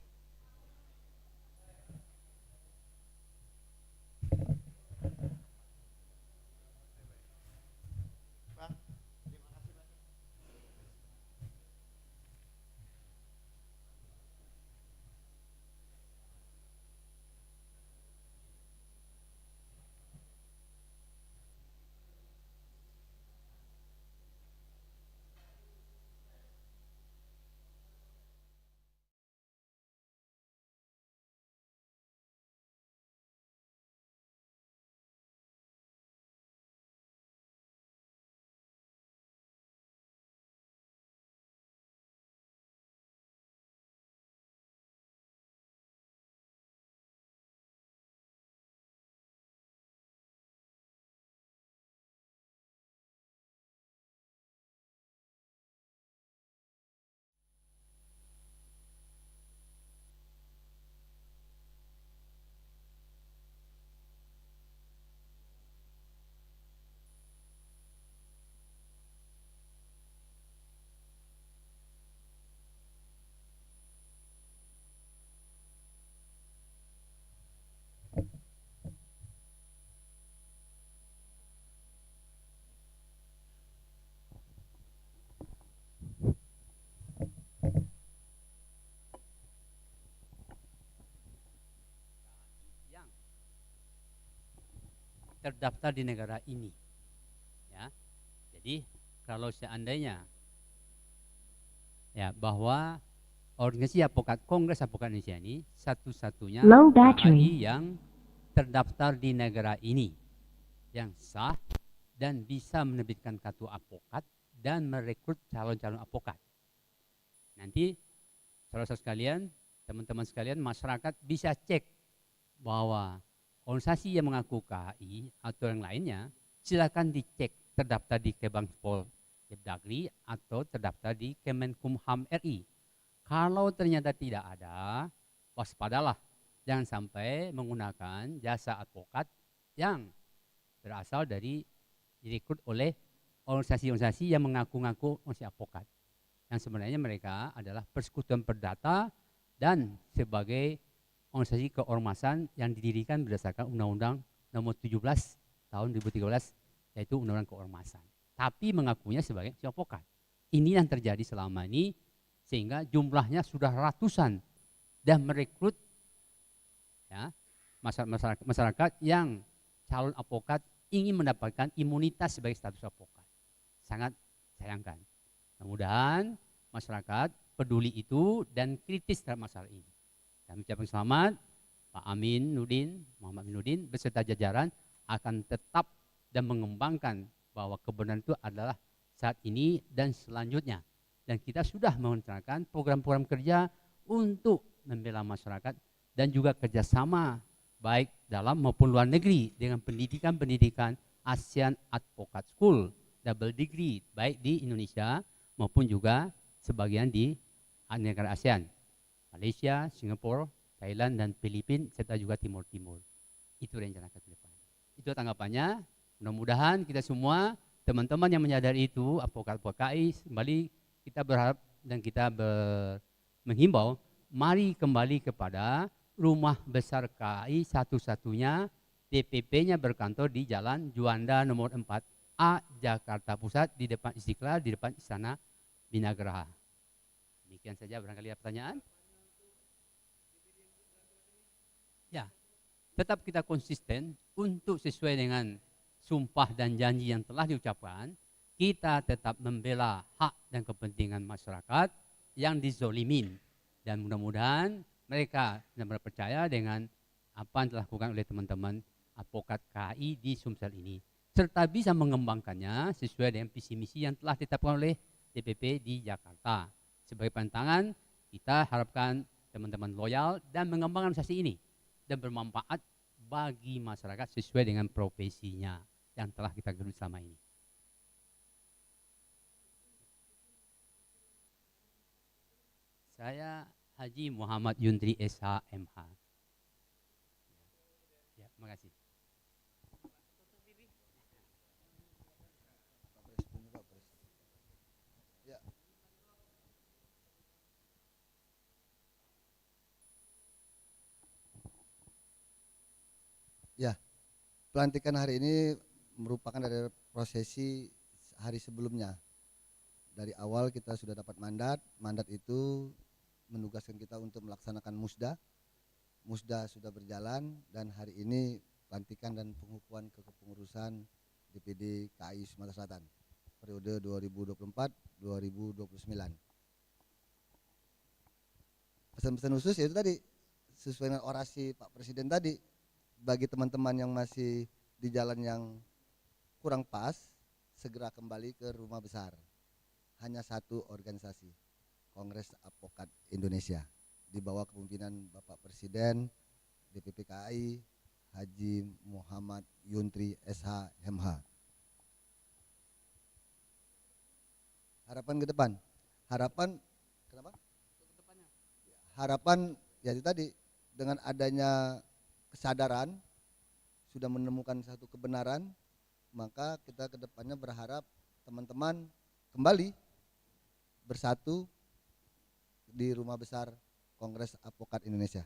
terdaftar di negara ini. Ya. Jadi kalau seandainya ya bahwa organisasi advokat Kongres Advokat Indonesia ini satu-satunya KAI yang terdaftar di negara ini yang sah dan bisa menerbitkan kartu advokat dan merekrut calon-calon advokat. Nanti saudara-saudara sekalian, teman-teman sekalian, masyarakat bisa cek bahwa organisasi yang mengaku KAI atau yang lainnya silakan dicek terdaftar di Kebankpol Kemdagri atau terdaftar di Kemenkumham RI. Kalau ternyata tidak ada, waspadalah, jangan sampai menggunakan jasa advokat yang berasal dari direkrut oleh organisasi-organisasi yang mengaku-ngaku organisasi advokat. Yang sebenarnya mereka adalah persekutuan perdata dan sebagai organisasi keormasan yang didirikan berdasarkan Undang-Undang Nomor 17 Tahun 2013, yaitu Undang-Undang Keormasan. Tapi mengakunya sebagai advokat. Ini yang terjadi selama ini, sehingga jumlahnya sudah ratusan dan merekrut ya, masyarakat yang calon advokat ingin mendapatkan imunitas sebagai status advokat. Sangat sayangkan. Mudah-mudahan masyarakat peduli itu dan kritis terhadap masalah ini. Kami ucapkan selamat, Pak Amin Nudin, Muhammad Amin Nudin beserta jajaran akan tetap dan mengembangkan bahwa kebenaran itu adalah saat ini dan selanjutnya. Dan kita sudah merencanakan program-program kerja untuk membela masyarakat dan juga kerjasama baik dalam maupun luar negeri dengan pendidikan-pendidikan ASEAN Advocate School double degree baik di Indonesia maupun juga sebagian di negara ASEAN, Malaysia, Singapura, Thailand dan Filipina serta juga Timur Timur. Itu rencana ke depan. Itu tanggapannya. Mudah-mudahan kita semua teman-teman yang menyadari itu, advokat-advokat KAI, kembali kita berharap dan kita menghimbau, mari kembali kepada rumah besar KAI satu-satunya, DPP-nya berkantor di Jalan Juanda nomor 4A, Jakarta Pusat, di depan Istiqlal, di depan Istana Binagraha. Demikian saja, barangkali ada pertanyaan. Ya, tetap kita konsisten untuk sesuai dengan sumpah dan janji yang telah diucapkan. Kita tetap membela hak dan kepentingan masyarakat yang dizolimin. Dan mudah-mudahan mereka benar-benar percaya dengan apa yang telah dilakukan oleh teman-teman advokat KAI di Sumsel ini. Serta bisa mengembangkannya sesuai dengan visi misi yang telah ditetapkan oleh DPP di Jakarta. Sebagai pantangan, kita harapkan teman-teman loyal dan mengembangkan organisasi ini dan bermanfaat bagi masyarakat sesuai dengan profesinya yang telah kita geluti selama ini. Saya Haji Muhammad Yuntri SH.MH. Ya, terima kasih. Ya, pelantikan hari ini merupakan dari prosesi hari sebelumnya. Dari awal kita sudah dapat mandat itu menugaskan kita untuk melaksanakan musda. Musda sudah berjalan dan hari ini pelantikan dan pengukuhan kepengurusan DPD KAI Sumatera Selatan periode 2024-2029. Pesan-pesan khusus yaitu tadi sesuai dengan orasi Pak Presiden tadi, bagi teman-teman yang masih di jalan yang kurang pas, segera kembali ke rumah besar. Hanya satu organisasi, Kongres Advokat Indonesia, di bawah kepemimpinan Bapak Presiden DPP KAI Haji Muhammad Yuntri SH.MH. Harapan ke depan, harapan ya itu tadi, dengan adanya kesadaran sudah menemukan satu kebenaran, maka kita ke depannya berharap teman-teman kembali bersatu di rumah besar Kongres Advokat Indonesia.